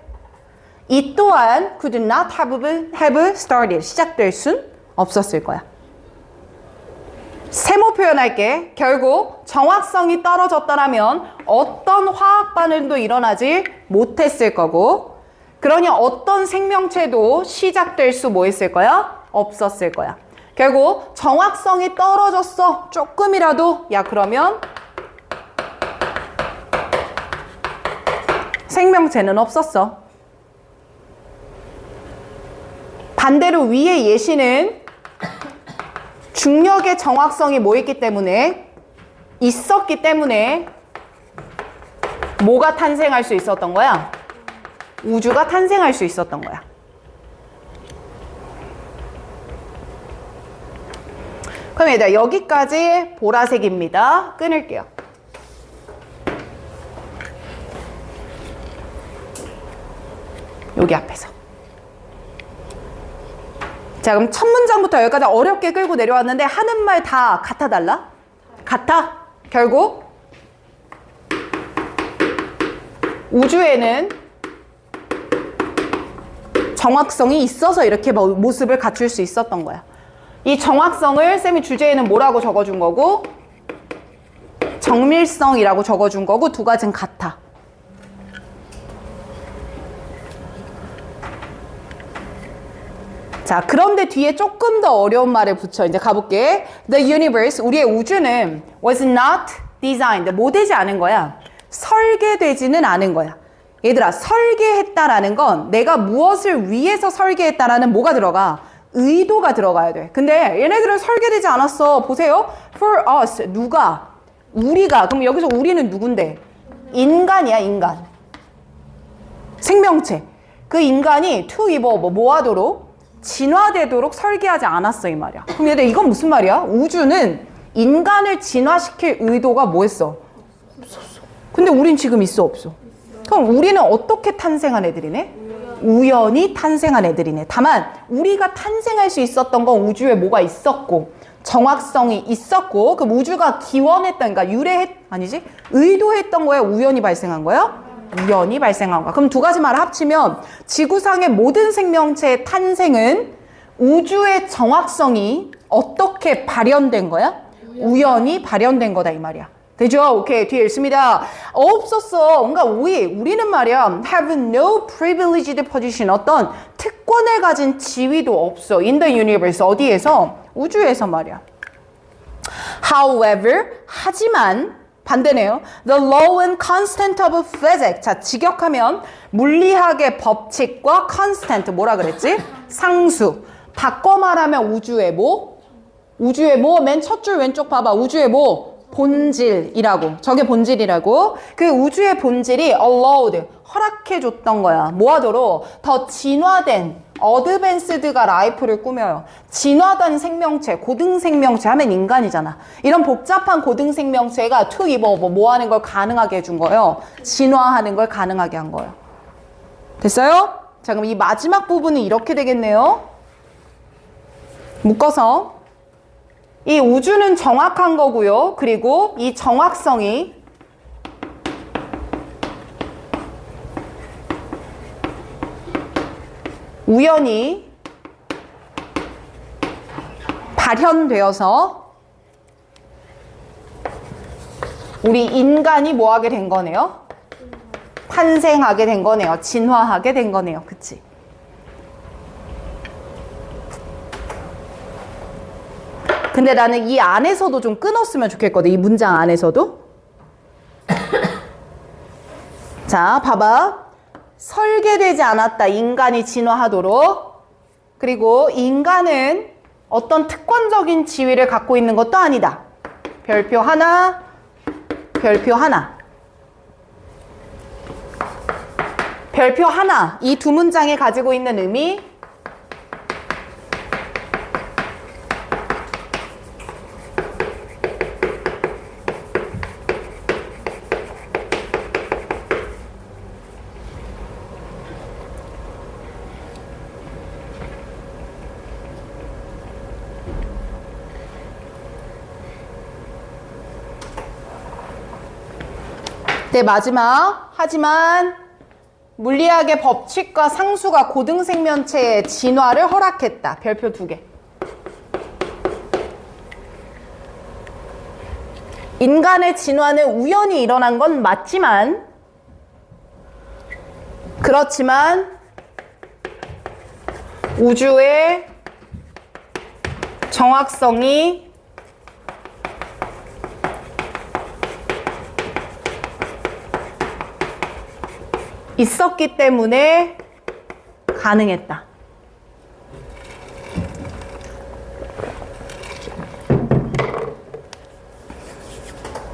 이 또한 could not have started, 시작될 순 없었을 거야. 세모 표현할게. 결국 정확성이 떨어졌더라면 어떤 화학 반응도 일어나지 못했을 거고, 그러니 어떤 생명체도 시작될 수 뭐 있을 거야? 없었을 거야. 결국 정확성이 떨어졌어. 조금이라도. 야, 그러면 생명체는 없었어. 반대로 위의 예시는 중력의 정확성이 뭐 있기 때문에, 있었기 때문에 뭐가 탄생할 수 있었던 거야? 우주가 탄생할 수 있었던 거야. 그럼 얘들아, 여기까지 보라색입니다. 끊을게요. 여기 앞에서. 자, 그럼 첫 문장부터 여기까지 어렵게 끌고 내려왔는데 하는 말 다 같아 달라? 같아? 결국 우주에는 정확성이 있어서 이렇게 모습을 갖출 수 있었던 거야. 이 정확성을 쌤이 주제에는 뭐라고 적어준 거고, 정밀성이라고 적어준 거고, 두 가지는 같아. 자, 그런데 뒤에 조금 더 어려운 말을 붙여. 이제 가볼게. The universe, 우리의 우주는 was not designed, 모되지 않은 거야. 설계되지는 않은 거야. 얘들아, 설계했다라는 건 내가 무엇을 위해서 설계했다라는 뭐가 들어가? 의도가 들어가야 돼. 근데 얘네들은 설계되지 않았어. 보세요. For us, 누가? 우리가. 그럼 여기서 우리는 누군데? 인간이야, 인간. 생명체. 그 인간이 to evolve, 뭐 하도록? 진화되도록 설계하지 않았어, 이 말이야. 그럼 얘들 이건 무슨 말이야? 우주는 인간을 진화시킬 의도가 뭐 했어? 없었어. 근데 우린 지금 있어, 없어? 그럼 우리는 어떻게 탄생한 애들이네? 우연히 탄생한 애들이네. 다만 우리가 탄생할 수 있었던 건 우주에 뭐가 있었고 정확성이 있었고 그럼 우주가 기원했던 그러니까 의도했던 거야, 우연히 발생한 거야? 우연히 발생한 거야. 그럼 두 가지 말을 합치면 지구상의 모든 생명체의 탄생은 우주의 정확성이 어떻게 발현된 거야? 우연히 발현된 거다 이 말이야. 되죠? 오케이, 뒤에 읽습니다. 없었어. 뭔가 우리는 말이야 have no privileged position, 어떤 특권을 가진 지위도 없어. in the universe, 어디에서? 우주에서 말이야. However, 하지만 반대네요. The law and constant of physics. 자, 직역하면 물리학의 법칙과 constant, 뭐라 그랬지? 상수. 바꿔 말하면 우주의 뭐? 우주의 뭐? 맨 첫 줄 왼쪽 봐봐. 우주의 뭐? 본질이라고. 저게 본질이라고. 그 우주의 본질이 allowed, 허락해줬던 거야. 뭐 하도록? 더 진화된 어드밴스드가 라이프를 꾸며요. 진화된 생명체, 고등생명체 하면 인간이잖아. 이런 복잡한 고등생명체가 to evolve, 뭐 하는 걸 가능하게 해준 거예요. 진화하는 걸 가능하게 한 거예요. 됐어요? 자, 그럼 이 마지막 부분은 이렇게 되겠네요. 묶어서 이 우주는 정확한 거고요. 그리고 이 정확성이 우연히 발현되어서 우리 인간이 뭐 하게 된 거네요? 탄생하게 된 거네요. 진화하게 된 거네요. 그치? 근데 나는 이 안에서도 좀 끊었으면 좋겠거든. 이 문장 안에서도. 자, 봐봐. 설계되지 않았다. 인간이 진화하도록. 그리고 인간은 어떤 특권적인 지위를 갖고 있는 것도 아니다. 별표 하나, 별표 하나. 별표 하나. 이 두 문장이 가지고 있는 의미. 네, 마지막. 하지만 물리학의 법칙과 상수가 고등생명체의 진화를 허락했다. 별표 2개. 인간의 진화는 우연히 일어난 건 맞지만, 그렇지만 우주의 정확성이 있었기 때문에 가능했다.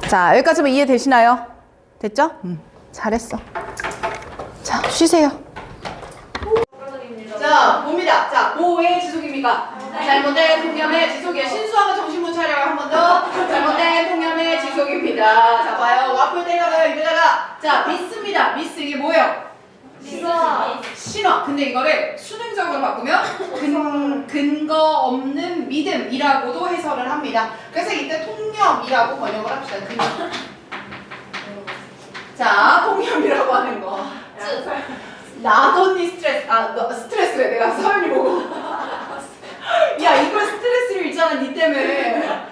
자, 여기까지만 이해되시나요? 됐죠? 잘했어. 자, 쉬세요. 자, 봅니다. 자, 뭐의 지속입니까? 잘못된 통념의 지속이에요. 신수하고 정신 못 차려요. 한 번 더. 잘못된 통념의 지속입니다. 자, 봐요. 와플 때려가요. 이러다가. 자, 미스입니다. 미스 이게 뭐예요? 신화. 근데 이거를 수능적으로 바꾸면 근거 없는 믿음이라고도 해설을 합니다. 그래서 이때 통념이라고 번역을 합시다. 그냥. 자, 통념이라고 하는 거. 나도 언니 스트레스. 너 스트레스래. 내가 서연이 보고. 야, 이걸 스트레스를 읽잖아, 니 때문에.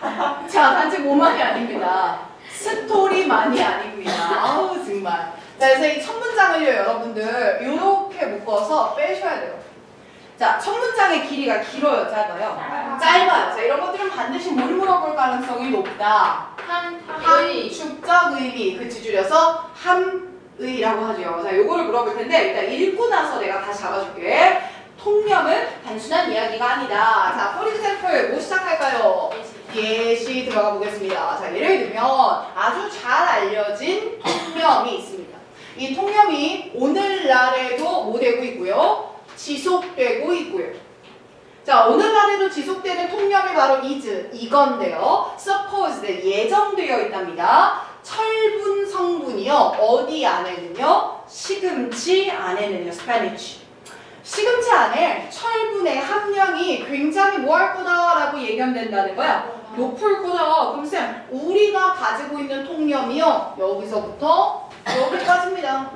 자, 단지 뭐만이 아닙니다. 스토리만이 아닙니다. 아우, 정말. 자, 그래서 이 첫 문장을요, 여러분들, 요렇게 묶어서 빼셔야 돼요. 자, 첫 문장의 길이가 길어요, 짧아요? 짧아요. 자, 이런 것들은 반드시 뭘 물어볼 가능성이 높다. 함축적 의미. 그치, 줄여서 함의라고 하죠. 자, 요거를 물어볼 텐데, 일단 읽고 나서 내가 다시 잡아줄게. 통념은 단순한 이야기가 아니다. 자, for example, 뭐 시작할까요? 예시 들어가 보겠습니다. 자, 예를 들면 아주 잘 알려진 통념이 있습니다. 이 통념이 오늘날에도 뭐 되고 있고요? 지속되고 있고요. 자, 오늘날에도 지속되는 통념이 바로 이건데요. supposed, 예정되어 있답니다. 철분 성분이요. 어디 안에는요? 시금치 안에는요. 스파니치. 시금치 안에 철분의 함량이 굉장히 뭐 할 거다라고 예견된다는 거야. 높을 거다. 그럼 쌤, 우리가 가지고 있는 통념이요. 여기서부터 여기까지입니다.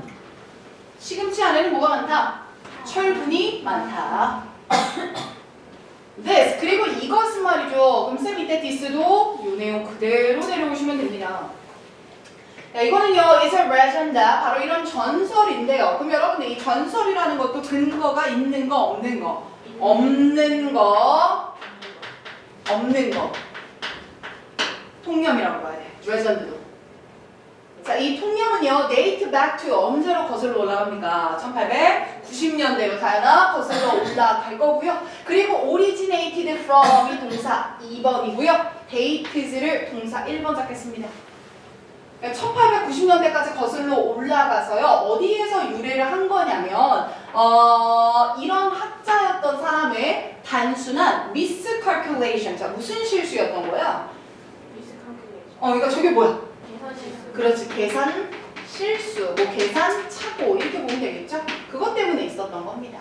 시금치 안에는 뭐가 많다? 철분이 많다. this. 그리고 이것은 말이죠. 그럼 쌤 밑에 this도 이 내용 그대로 내려오시면 됩니다. 자, 이거는요, is a legend. 바로 이런 전설인데요. 그럼 여러분들 이 전설이라는 것도 근거가 있는 거, 없는 거? 없는 거. 없는 거. 통념이라고 봐야 돼. 레전드도. 자, 이 통념은요, date back to 언제로 거슬러 올라갑니까? 1890년대로 다이나 거슬러 올라갈 거고요. 그리고 originated from이 동사 2번이고요. dates를 동사 1번 잡겠습니다. 1890년대까지 거슬러 올라가서요. 어디에서 유래를 한 거냐면 이런 학자였던 사람의 단순한 miscalculation. 자, 무슨 실수였던 거야? 그러니까 저게 뭐야? 계산 실수. 그렇지. 계산 실수, 뭐 계산 착오 이렇게 보면 되겠죠? 그것 때문에 있었던 겁니다.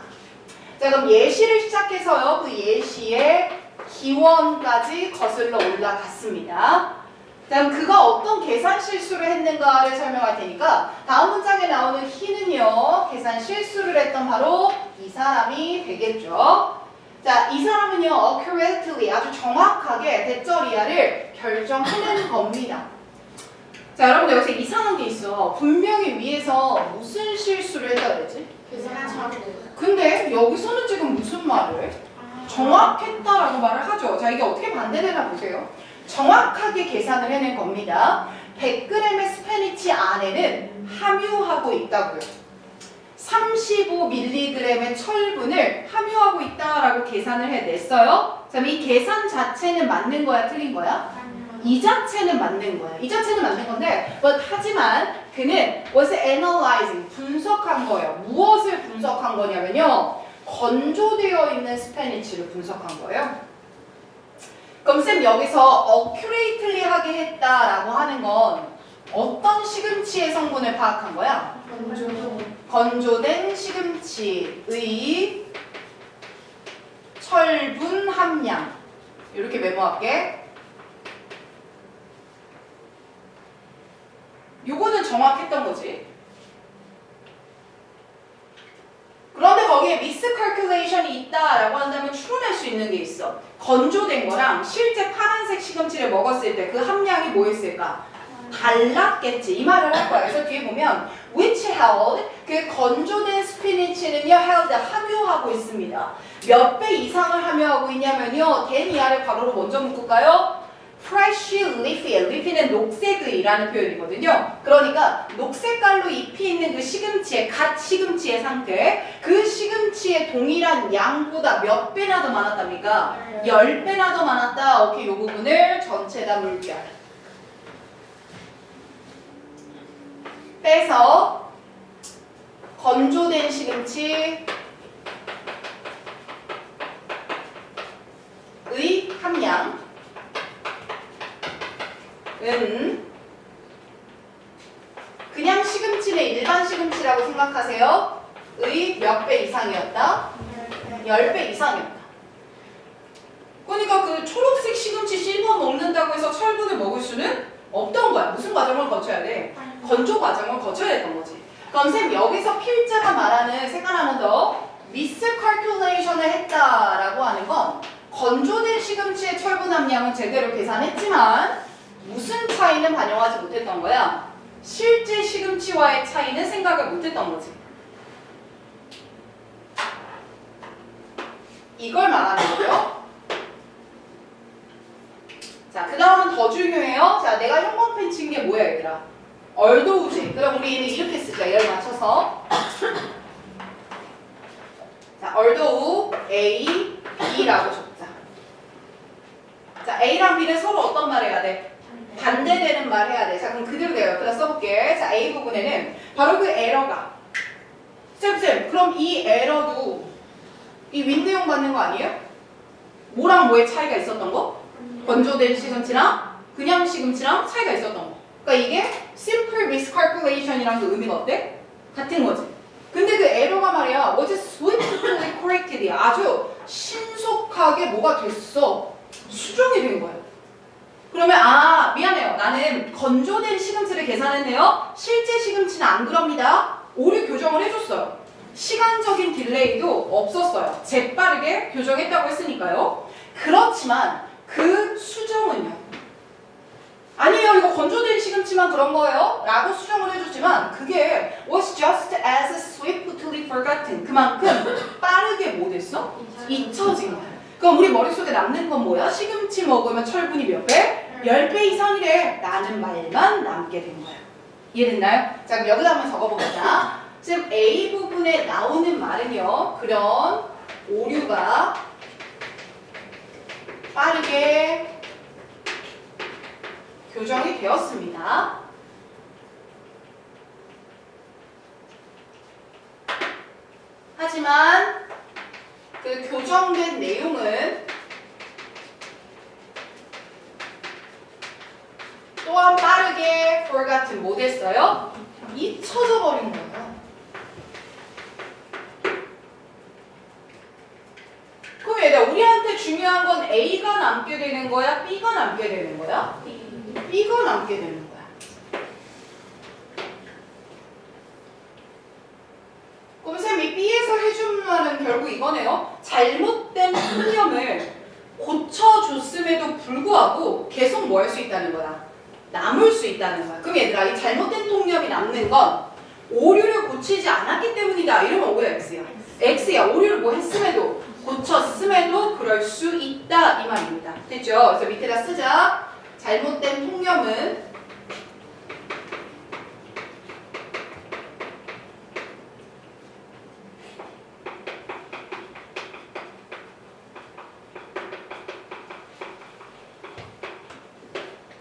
자, 그럼 예시를 시작해서요. 그 예시의 기원까지 거슬러 올라갔습니다. 자, 그럼 그가 어떤 계산 실수를 했는가를 설명할 테니까 다음 문장에 나오는 he는요. 계산 실수를 했던 바로 이 사람이 되겠죠. 자, 이 사람은요. accurately 아주 정확하게 대절이하를 결정해낸 겁니다. 자, 여러분들 여기서 이상한 게 있어. 분명히 위에서 무슨 실수를 했다 그랬지? 계산 잘못. 근데 여기서는 지금 무슨 말을? 정확했다라고 말을 하죠. 자, 이게 어떻게 반대되나 보세요. 정확하게 계산을 해낸 겁니다. 100g의 스페니치 안에는 함유하고 있다고요. 35mg의 철분을 함유하고 있다라고 계산을 해냈어요. 자, 이 계산 자체는 맞는 거야, 틀린 거야? 이 자체는 맞는 거야. 이 자체는 맞는 건데, 하지만 그는 was analyzing, 분석한 거예요. 무엇을 분석한 거냐면요. 건조되어 있는 스페니치를 분석한 거예요. 그럼 쌤 여기서 accurately 하게 했다라고 하는 건 어떤 시금치의 성분을 파악한 거야? 건조된 시금치의 철분 함량. 이렇게 메모할게. 요거는 정확했던 거지. 그런데 거기에 miscalculation이 있다라고 한다면 추론할 수 있는 게 있어. 건조된 거랑 실제 파란색 시금치를 먹었을 때 그 함량이 뭐였을까? 달랐겠지. 이 말을 할 거야. 그래서 뒤에 보면 which held, 그 건조된 스피니치는요 held, 함유하고 있습니다. 몇 배 이상을 함유하고 있냐면요. 된 이하를 괄호로 먼저 묶을까요? fresh leafy, leafy는 녹색의라는 표현이거든요. 그러니까 녹색깔로 잎이 있는 그 시금치의 갓 시금치의 상태, 그 시금치의 동일한 양보다 몇 배나 더 많았답니까? 10배나 더 많았다. 오케이, 요 부분을 전체다 물결 빼서 건조된 시금치의 함량 그냥 시금치는 일반 시금치라고 생각하세요. 의 몇 배 이상이었다? 10배 이상이었다. 그러니까 그 초록색 시금치 씹어 먹는다고 해서 철분을 먹을 수는 없던 거야. 무슨 과정을 거쳐야 돼? 건조 과정을 거쳐야 했던 거지. 그럼 쌤 여기서 필자가 말하는 색깔 하나 더 miscalculation을 했다라고 하는 건 건조된 시금치의 철분 함량은 제대로 계산했지만 무슨 차이는 반영하지 못했던 거야? 실제 시금치와의 차이는 생각을 못했던 거지. 이걸 말하는 거고요. 자, 그 다음은 더 중요해요. 자, 내가 형광펜 친 게 뭐야, 얘들아? 얼도우지. 그럼 우리 얘는 이렇게 쓰자. 얘를 맞춰서. 자, 얼도우 A, B라고 적자. 자, A랑 B는 서로 어떤 말 해야 돼? 반대되는 말 해야 돼. 자, 그럼 그대로 내가 옆에다 써볼게. 자, A 부분에는 바로 그 에러가. 쌤, 그럼 이 에러도 이 윈드용 받는 거 아니에요? 뭐랑 뭐의 차이가 있었던 거? 건조된 시금치랑 그냥 시금치랑 차이가 있었던 거. 그러니까 이게 simple miscalculation이랑도 의미가 어때? 같은 거지. 근데 그 에러가 말이야 was swiftly corrected. 아주 신속하게 뭐가 됐어? 수정이 된 거야. 그러면 미안해요. 나는 건조된 시금치를 계산했네요. 실제 시금치는 안 그럽니다. 오류 교정을 해줬어요. 시간적인 딜레이도 없었어요. 재빠르게 교정했다고 했으니까요. 그렇지만 그 수정은요. 아니에요. 이거 건조된 시금치만 그런 거예요. 라고 수정을 해줬지만 그게 was just as swiftly forgotten. 그만큼 빠르게 뭐 됐어? 잊혀진 거야. 그럼 우리 머릿속에 남는 건 뭐야? 시금치 먹으면 철분이 몇 배? 10배 이상이래. 라는 말만 남게 된 거야. 이해됐나요? 자, 그럼 여기다 한번 적어보자. 지금 A 부분에 나오는 말은요. 그런 오류가 빠르게 교정이 되었습니다. 하지만 그 교정된 내용은 또한 빠르게 forgotten 못했어요? 잊혀져 버린 거예요. 그럼 얘들아 우리한테 중요한 건 A가 남게 되는 거야? B가 남게 되는 거야? B가 남게 되는 거야. 그럼 쌤이 B에서 해준 말은 결국 이거네요. 잘못된 통념을 고쳐줬음에도 불구하고 계속 뭐 할 수 있다는 거야? 남을 수 있다는 거야. 그럼 얘들아 이 잘못된 통념이 남는 건 오류를 고치지 않았기 때문이다. 이러면 뭐야? X야. X야. 오류를 뭐 했음에도 고쳤음에도 그럴 수 있다. 이 말입니다. 됐죠? 그래서 밑에다 쓰자. 잘못된 통념은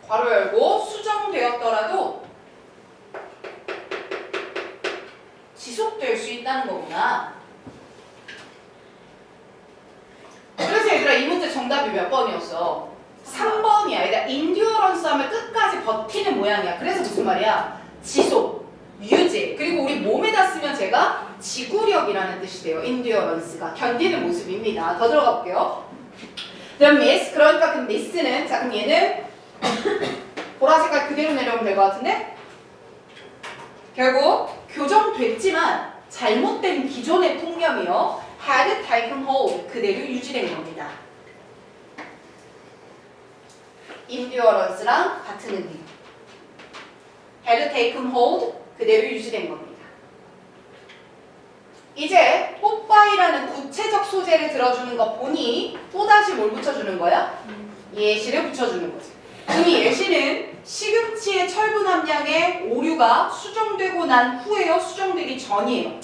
괄호 열고 수정되었더라도 지속될 수 있다는 거구나. 그래서 얘들아 이 문제 정답이 몇 번이었어? 3번이야. 얘들아 인듀어런스 하면 끝까지 버티는 모양이야. 그래서 무슨 말이야? 지속, 유지. 그리고 우리 몸에다 쓰면 제가 지구력이라는 뜻이 돼요. 인듀어런스가 견디는 모습입니다. 더 들어가 볼게요. 그럼 miss, 그러니까 그 miss는 자 그럼 얘는 보라색깔 그대로 내려오면 될 것 같은데 결국 교정됐지만 잘못된 기존의 통념이요 had taken hold 그대로 유지된 겁니다. endurance랑 같은 의미. had taken hold 그대로 유지된 겁니다. 이제 뽀빠이라는 구체적 소재를 들어주는 거 보니 또다시 뭘 붙여주는 거야? 예시를 붙여주는 거지. 그럼 이 예시는 시금치의 철분 함량의 오류가 수정되고 난 후에요? 수정되기 전이에요?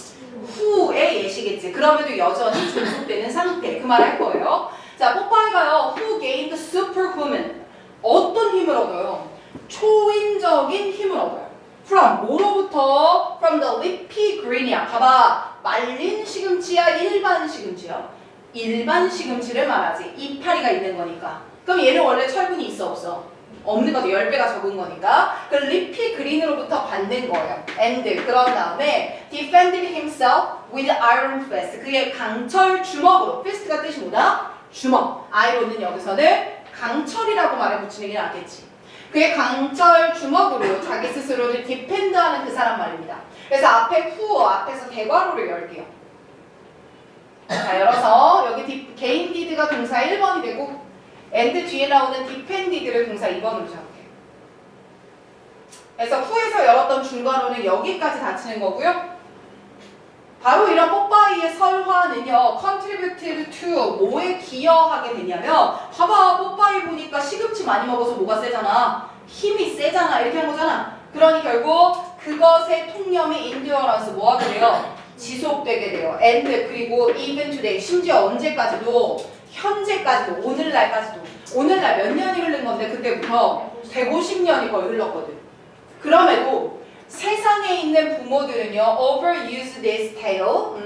후의 예시겠지. 그럼에도 여전히 존속되는 상태. 그 말 할 거예요. 자, 뽀빠이가요. Who gained superhuman? 어떤 힘을 얻어요? 초인적인 힘을 얻어요. From 뭐로부터? From the leafy green이야. 봐봐. 말린 시금치야? 일반 시금치야? 일반 시금치를 말하지. 이파리가 있는 거니까. 그럼 얘는 원래 철분이 있어 없어? 없는 거죠. 10배가 적은 거니까. 그 리피 그린으로부터 받는 거예요. And 그런 다음에 defended himself with iron fist. 그의 강철 주먹으로. fist가 뜻이 뭐다? 주먹. 아이론은 여기서는 강철이라고 말해 붙이는 게 낫겠지. 그의 강철 주먹으로 자기 스스로를 디펜드하는 그 사람 말입니다. 그래서 앞에 who 앞에서 대괄호를 열게요. 자 열어서 여기 gain did가 동사 1번이 되고 and 뒤에 나오는 defended를 동사 2번으로 적을게요. 그래서 who에서 열었던 중괄호는 여기까지 닫히는 거고요. 바로 이런 뽀빠이의 설화는요. contributed to 뭐에 기여하게 되냐면 봐봐 뽀빠이 보니까 시금치 많이 먹어서 뭐가 세잖아. 힘이 세잖아. 이렇게 한 거잖아. 그러니 결국 그것의 통념이 endurance 뭐하게 돼요? 지속되게 돼요. and 그리고 even today 심지어 언제까지도 현재까지도 오늘날까지도 오늘날 몇 년이 흐른 건데 그때부터 150년이 거의 흘렀거든. 그럼에도 세상에 있는 부모들은요 overuse this tale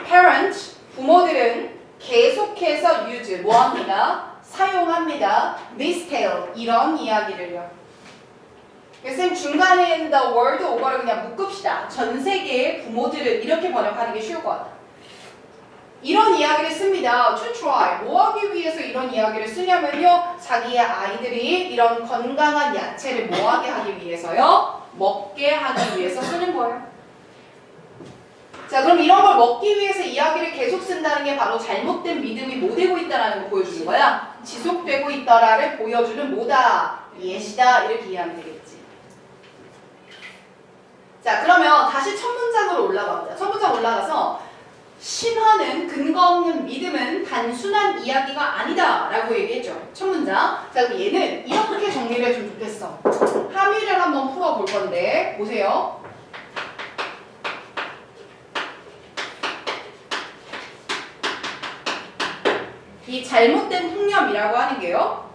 parent 부모들은 계속해서 use 뭐합니다? 사용합니다. this tale 이런 이야기를요. 쌤 중간에 있는 the world over를 그냥 묶읍시다. 전 세계의 부모들을 이렇게 번역하는 게 쉬울 것 같아. 이런 이야기를 씁니다. To try. 뭐 하기 위해서 이런 이야기를 쓰냐면요. 자기의 아이들이 이런 건강한 야채를 뭐 하게 하기 위해서요. 먹게 하기 위해서 쓰는 거예요. 자, 그럼 이런 걸 먹기 위해서 이야기를 계속 쓴다는 게 바로 잘못된 믿음이 뭐 되고 있다는 걸 보여주는 거야. 지속되고 있더라를 보여주는 뭐다? 예시다. 이렇게 이해하면 되겠지. 자, 그러면 다시 첫 문장으로 올라가 보자. 첫 문장 올라가서 신화는 근거 없는 믿음은 단순한 이야기가 아니다 라고 얘기했죠. 첫 문장. 자, 그럼 얘는 이렇게 정리를 해주면 좋겠어. 함의를 한번 풀어볼 건데 보세요. 이 잘못된 통념이라고 하는 게요.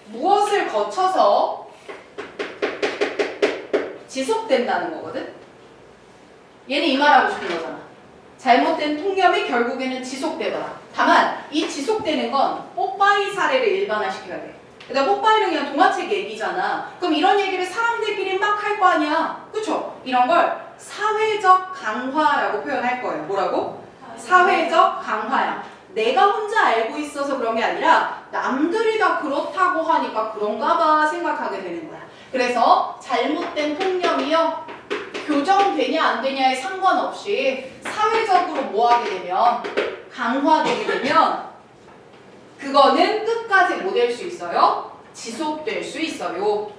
무엇을 거쳐서 지속된다는 거거든. 얘는 이 말하고 싶은 거잖아. 잘못된 통념이 결국에는 지속되더라. 다만 이 지속되는 건 뽀빠이 사례를 일반화시켜야 돼. 그러니까 뽀빠이는 그냥 동화책 얘기잖아. 그럼 이런 얘기를 사람들끼리 막 할 거 아니야. 그쵸? 이런 걸 사회적 강화라고 표현할 거예요. 뭐라고? 사회적 강화야. 내가 혼자 알고 있어서 그런 게 아니라 남들이 다 그렇다고 하니까 그런가 봐 생각하게 되는 거야. 그래서 잘못된 통념이요. 교정되냐 안 되냐에 상관없이 사회적으로 뭐 하게 되면 강화되게 되면 그거는 끝까지 뭐 될 수 있어요? 지속될 수 있어요.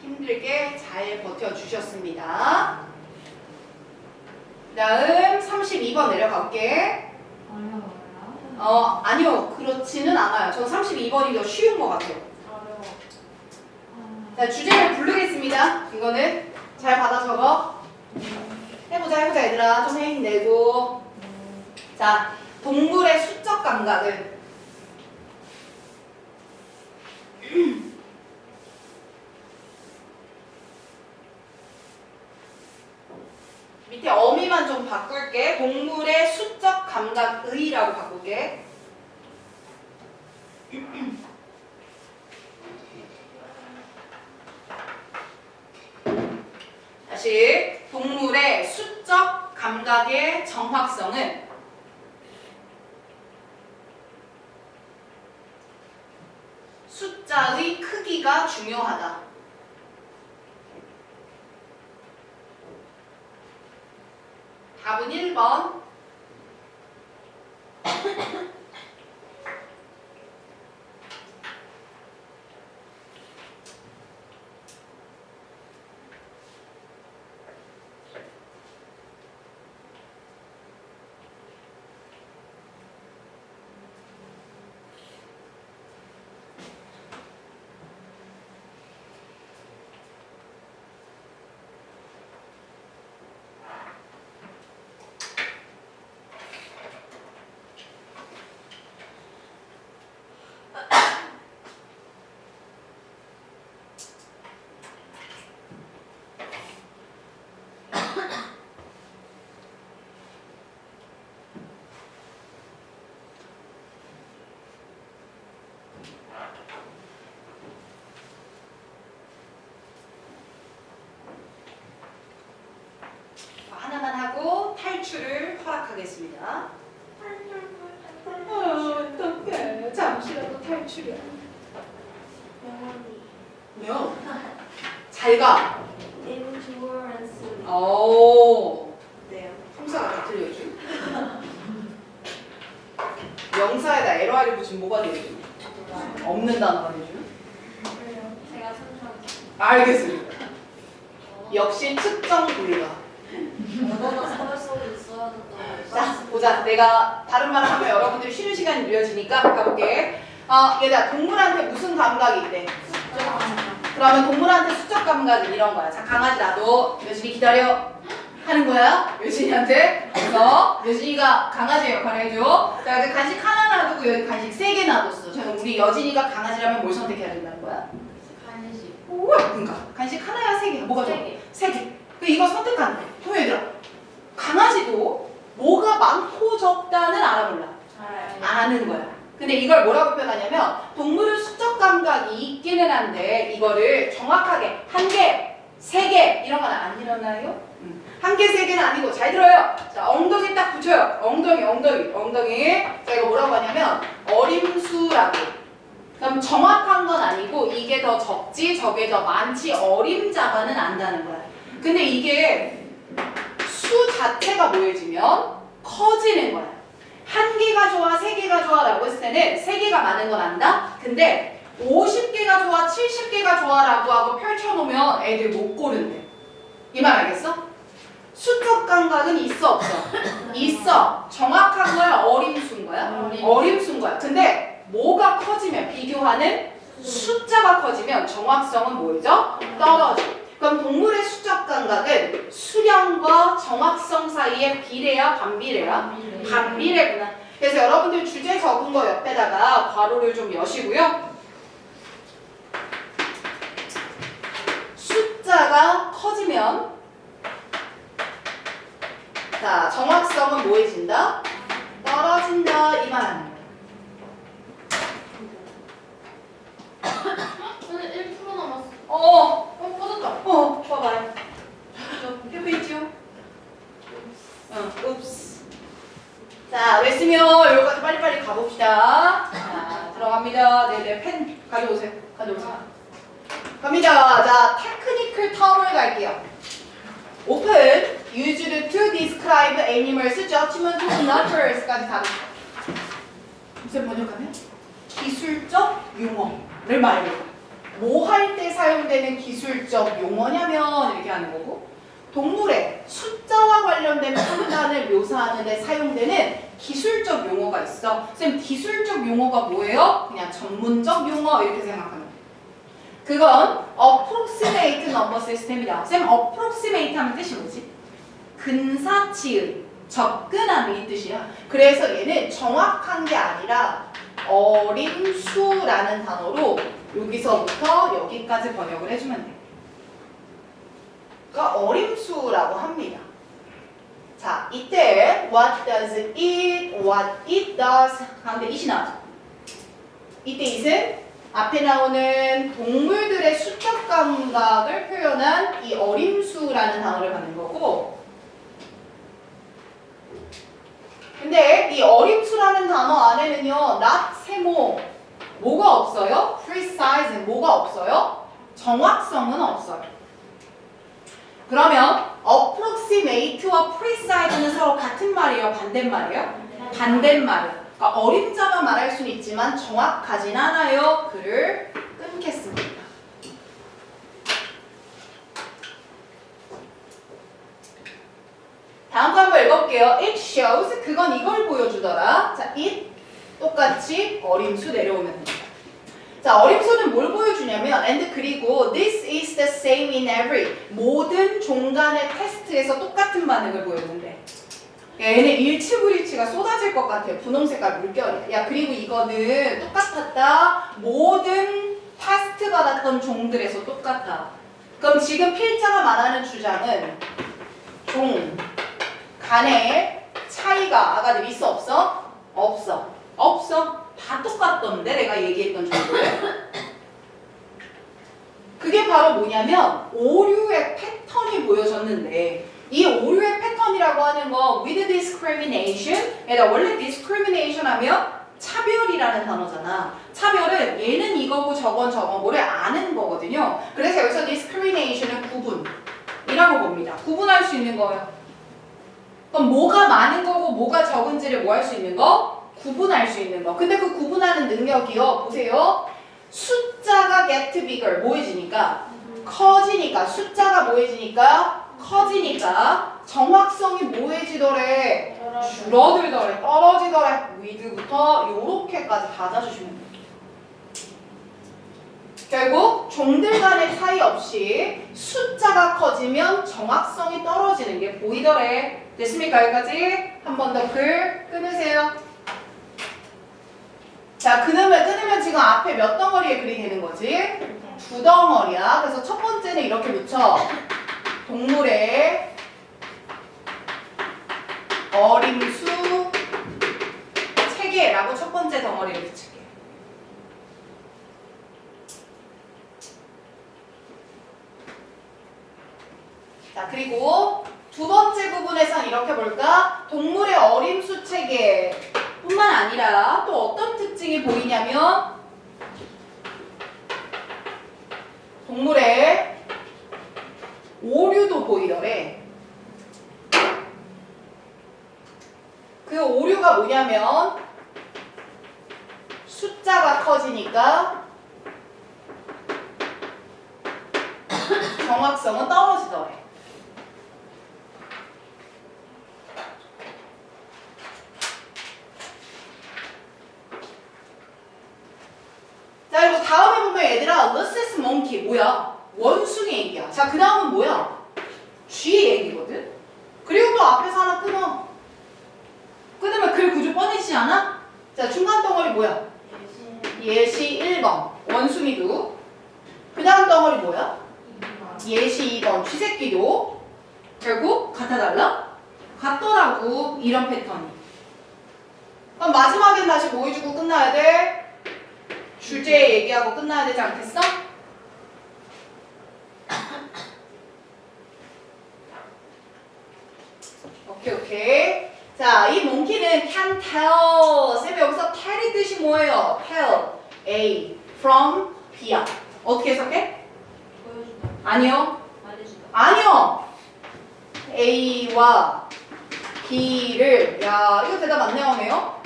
힘들게 잘 버텨주셨습니다. 다음 32번 내려갈게. 아니요. 그렇지는 않아요. 저 32번이 더 쉬운 것 같아요. 자, 주제를 부르겠습니다. 이거는 잘 받아 적어. 해보자 얘들아. 좀 힘내고. 자, 동물의 수적 감각은 밑에 어미만 좀 바꿀게. 동물의 수적 감각의라고 바꿀게. 다시 동물의 수적 감각의 정확성은 숫자의 크기가 중요하다. 답은 1번. 하나만 하고 탈출을 허락하겠습니다. 어떡해. 잠시라도 탈출이야. 명. 잘 가. Endurance. 오. 네. 품사가 다 틀려지. 명사에다 LR을 붙이면 뭐가 되지? 없는 단어가 되죠. 제가 선수한테. 알겠습니다. 역시 측정 불가. 언어가 사회 속에 있어야 된다고. 자, 보자. 내가 다른 말을 하면 여러분들이 쉬는 시간이 느려지니까 가볼게. 얘들아, 동물한테 무슨 감각이 있대? 그러면 동물한테 수적 감각은 이런 거야. 자, 강아지 나도 여진이 기다려 하는 거야. 여진이한테. 그래서 여진이가 강아지 역할을 해줘. 자, 이제 간식 하나 놔두고 여기 간식 3개 놔뒀어. 자, 그럼 우리 여진이가 강아지라면 뭘 선택해야 된다는 거야? 간식. 우와, 그러니까 간식 하나야 3개? 뭐가 좋아? 3개. 그 이거 선택하는 거. 그럼 얘들아, 강아지도 뭐가 많고 적다는 알아볼라. 많은 거야. 근데 이걸 뭐라고 표현하냐면 동물은 수적 감각이 있기는 한데 이거를 정확하게 한 개, 세 개 이런 건 안 일어나요? 한 개, 세 개는 아니고 잘 들어요. 자, 엉덩이 딱 붙여요. 엉덩이. 자, 이거 뭐라고 하냐면 어림수라고. 그럼 정확한 건 아니고 이게 더 적지 저게 더 많지 어림잡아는 안다는 거야. 근데 이게 수 자체가 모여지면 커지는 거야. 한 개가 좋아, 세 개가 좋아 라고 했을 때는 세 개가 많은 건 안다? 근데 50개가 좋아, 70개가 좋아 라고 하고 펼쳐놓으면 애들 못 고른대. 이 말 알겠어? 수적 감각은 있어 없어? 있어. 정확한 거야 어림수인 거야? 어림수인 거야. 근데 뭐가 커지면 비교하는 숫자가 커지면 정확성은 뭐죠? 떨어져. 그럼 동물의 수적 감각은 수량과 정확성 사이의 비례야 반비례야? 반비례구나. 그래서 여러분들 주제 적은 거 옆에다가 괄호를 좀 여시고요. 숫자가 커지면 자, 정확성은 뭐해진다? 떨어진다 이 말하는 거예요. 오늘 1% 남았어. 꺼졌다. 봐봐요. 옆에 있지요? 읍스. 자, 됐으면 여기까지 빨리빨리 가봅시다. 자, 들어갑니다. 네네, 펜 가져오세요. 갑니다. 자, 테크니컬 텀을 갈게요. 오픈. Used to describe animals, judgment, numbers까지 다 무슨 번역하면? 기술적 용어를 말해요. 뭐 할 때 사용되는 기술적 용어냐면 이렇게 하는 거고 동물의 숫자와 관련된 판단을 묘사하는 데 사용되는 기술적 용어가 있어. 쌤, 기술적 용어가 뭐예요? 그냥 전문적 용어 이렇게 생각하면 돼. 그건 approximate number system이다. 쌤, approximate 하면 뜻이 뭐지? 근사치의, 접근함이 뜻이야. 그래서 얘는 정확한 게 아니라 어림수라는 단어로 여기서부터 여기까지 번역을 해주면 돼. 그러니까 어림수라고 합니다. 자, 이때 what does it, what it does 가운데 it이 나오죠. 이때 it은 앞에 나오는 동물들의 수적 감각을 표현한 이 어림수라는 단어를 갖는 거고 근데 이 어림수라는 단어 안에는요 not, 세모, 뭐가 없어요? precise, 뭐가 없어요? 정확성은 없어요. 그러면 approximate와 precise는 서로 같은 말이에요? 반대말이에요? 반대말이에요. 그러니까 어림잡아 말할 수는 있지만 정확하진 않아요. 글을 끊겠습니다. 다음 거 한번 읽어볼게요. It shows, 그건 이걸 보여주더라. 자, it 똑같이 어림수 내려오면 됩니다. 자, 어림수는 뭘 보여주냐면 and 그리고 this is the same in every 모든 종간의 테스트에서 똑같은 반응을 보였는데 얘는 일치불일치가 쏟아질 것 같아요. 분홍색깔 물결이. 야, 그리고 이거는 똑같았다. 모든 테스트 받았던 종들에서 똑같다. 그럼 지금 필자가 말하는 주장은 종 간의 차이가 아가들 있어 없어? 없어. 다 똑같던데 내가 얘기했던 종들. 그게 바로 뭐냐면 오류의 패턴이 보여졌는데 이 오류의 패턴이라고 하는 거 with discrimination 얘들아 원래 discrimination 하면 차별이라는 단어잖아. 차별은 얘는 이거고 저건 저거고를 아는 거거든요. 그래서 여기서 discrimination은 구분이라고 봅니다. 구분할 수 있는 거예요. 그럼 뭐가 많은 거고 뭐가 적은지를 뭐 할 수 있는 거? 구분할 수 있는 거. 근데 그 구분하는 능력이요. 보세요. 숫자가 get bigger. 뭐해지니까? 커지니까. 숫자가 뭐해지니까? 커지니까. 정확성이 뭐해지더래? 줄어들더래. 떨어지더래. with부터 요렇게까지 받아주시면 돼요. 결국 종들 간의 차이 없이 숫자가 커지면 정확성이 떨어지는 게 보이더래. 됐습니까? 여기까지? 한 번 더 글 끊으세요. 자, 끊으면 지금 앞에 몇 덩어리의 글이 되는 거지? 두 덩어리야. 그래서 첫 번째는 이렇게 붙여. 동물의 어림수 세계라고 첫 번째 덩어리를 붙일게요. 자, 그리고 두 번째 부분에선 이렇게 볼까? 동물의 어림수 체계 뿐만 아니라 또 어떤 특징이 보이냐면 동물의 오류도 보이더래. 그 오류가 뭐냐면 숫자가 커지니까 정확성은 떨어지더래. 자, 그리고 다음에 보면 얘들아, rhesus monkey 뭐야? 원숭이 얘기야. 자, 그 다음은 뭐야? 쥐 얘기거든? 그리고 또 앞에서 하나 끊어. 끊으면 글 구조 뻔해지지 않아? 자, 중간 덩어리 뭐야? 예시 1번, 원숭이도. 그 다음 덩어리 뭐야? 예시 2번, 쥐새끼도. 결국 같아 달라? 같더라고, 이런 패턴이. 그럼 마지막엔 다시 뭐 해주고 끝나야 돼? 주제 얘기하고 끝나야 되지 않겠어? 오케이. 자, 이 몽키는 can tell. 쌤이 여기서 tell이 뜻이 뭐예요? tell A from B야. 어떻게 해석해? 보여준다. 아니요. 말해준다. 아니요. A와 B를, 야, 이거 대답 안 나오네요.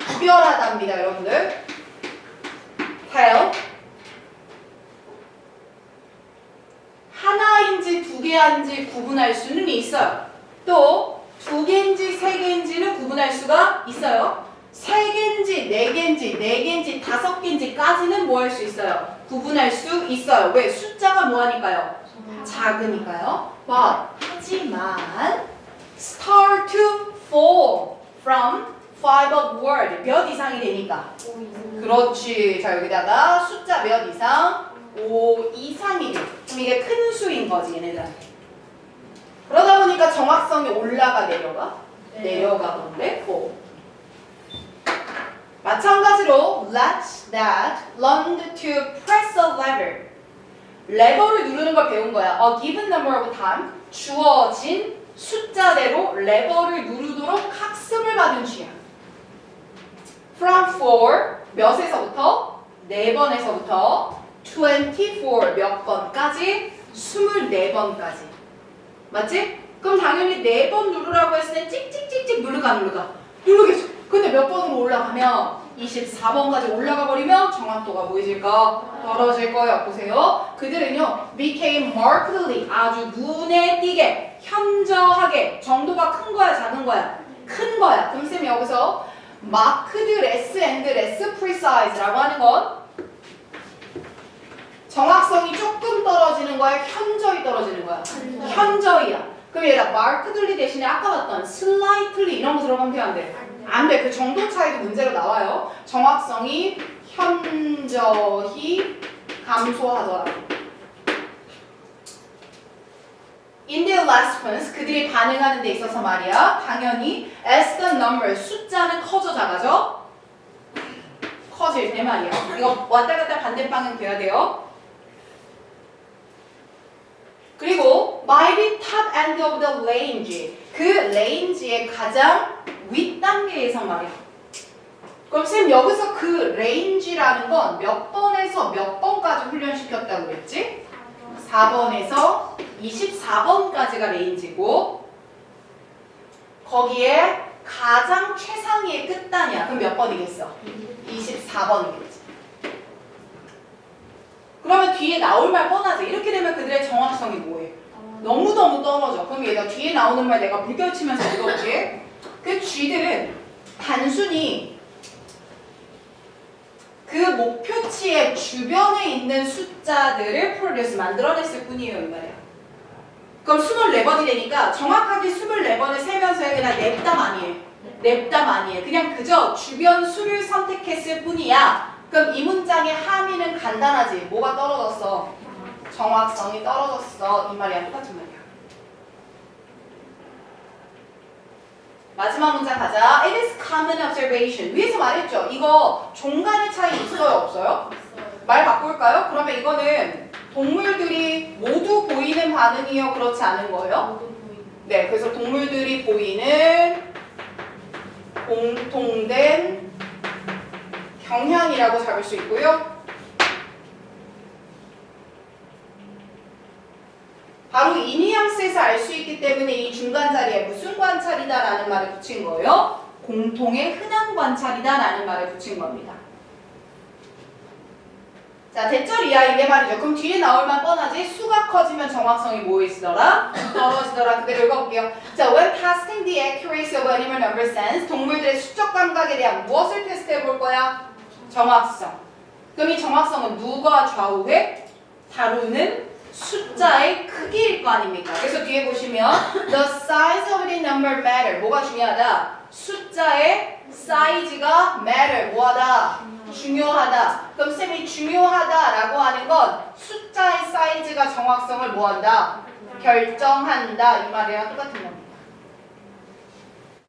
구별하답니다, 여러분들. tell. 하나인지 두 개인지 구분할 수는 있어요. 또 두 개인지 세 개인지는 구분할 수가 있어요. 세 개인지 네 개인지 네 개인지 다섯 개인지까지는 뭐 할 수 있어요? 구분할 수 있어요. 왜? 숫자가 뭐 하니까요? 작으니까요. But 하지만 start to fall from 5 word 몇 이상이 되니까. 그렇지. 자, 여기다가 숫자 몇 이상? 5 이상이 돼. 그럼 이게 큰 수인 거지, 얘네들한테. 그러다 보니까 정확성이 올라가 내려가? 내려가던데? 마찬가지로 let's that learned to press a lever. 레버를 누르는 걸 배운 거야. A given number of time. 주어진 숫자대로 레버를 누르도록 학습을 받은 쥐야. From 4 몇에서부터? 4번에서부터 24 몇 번까지? 24번까지. 맞지? 그럼 당연히 4번 누르라고 했을 때 찍찍찍찍 누르가 안 누르가? 누르겠죠. 근데 몇 번으로 올라가면 24번까지 올라가 버리면 정확도가 보이실까? 떨어질 거예요. 보세요. 그들은요 became markedly 아주 눈에 띄게 현저하게 정도가 큰 거야 작은 거야? 큰 거야. 그럼 쌤이 여기서 marked less and less precise라고 하는 건 정확성이 조금 떨어지는 거야? 현저히 떨어지는 거야? 현저히야. 그럼 얘가 markedly 대신에 아까 봤던 slightly 이런 거 들어가면 돼? 안 돼? 안 돼. 그 정도 차이도 문제로 나와요. 정확성이 현저히 감소하더라. In their response, 그들이 반응하는 데 있어서 말이야. 당연히 as the number, 숫자는 커져 작아져? 커질 때 말이야. 이거 왔다 갔다 반대 방향 돼야 돼요. 그리고 by the top end of the range, 그 range의 가장 윗단계에서 말이야. 그럼 쌤 여기서 그 range라는 건 몇 번에서 몇 번까지 훈련시켰다고 그랬지? 4번에서 24번까지가 range고 거기에 가장 최상위의 끝단이야. 그럼 몇 번이겠어? 24번이겠지. 그러면 뒤에 나올 말 뻔하지. 이렇게 되면 그들의 정확성이 뭐해? 너무너무 떨어져. 그럼 얘가 뒤에 나오는 말 내가 물결치면서 읽어볼게. 그 쥐들은 단순히 그 목표치의 주변에 있는 숫자들을 프로듀스 만들어냈을 뿐이에요. 이 말이야. 그럼 24번이 되니까 정확하게 24번을 세면서 그냥 냅다 많이 해. 냅다 많이 해. 그냥 그저 주변 수를 선택했을 뿐이야. 그럼 이 문장의 함의는 간단하지. 뭐가 떨어졌어? 정확성이 떨어졌어. 이 말이야. 똑같은 말이야. 마지막 문장 가자. It is common observation. 위에서 말했죠. 이거 종간의 차이 있어요, 없어요? 말 바꿀까요? 그러면 이거는 동물들이 모두 보이는 반응이요, 그렇지 않은 거예요? 모두 보이는. 네, 그래서 동물들이 보이는 공통된 경향이라고 잡을 수 있고요. 바로 이 뉘앙스에서 알 수 있기 때문에 이 중간 자리에 무슨 관찰이다라는 말을 붙인 거예요? 공통의 흔한 관찰이다라는 말을 붙인 겁니다. 자, 대절 이하 이게 말이죠. 그럼 뒤에 나올 만 뻔하지? 수가 커지면 정확성이 뭐이시더라? 떨어지더라. 그대로 읽어볼게요. 자, when testing the accuracy of animal number sense, 동물들의 수적 감각에 대한 무엇을 테스트해 볼 거야? 정확성. 그럼 이 정확성은 누가 좌우해? 다루는 숫자의 크기일 거 아닙니까? 그래서 뒤에 보시면 the size of the number matter. 뭐가 중요하다? 숫자의 사이즈가 matter. 뭐하다? 중요하다. 그럼 쌤이 중요하다라고 하는 건 숫자의 사이즈가 정확성을 뭐한다? 결정한다. 이 말이랑 똑같은 겁니다.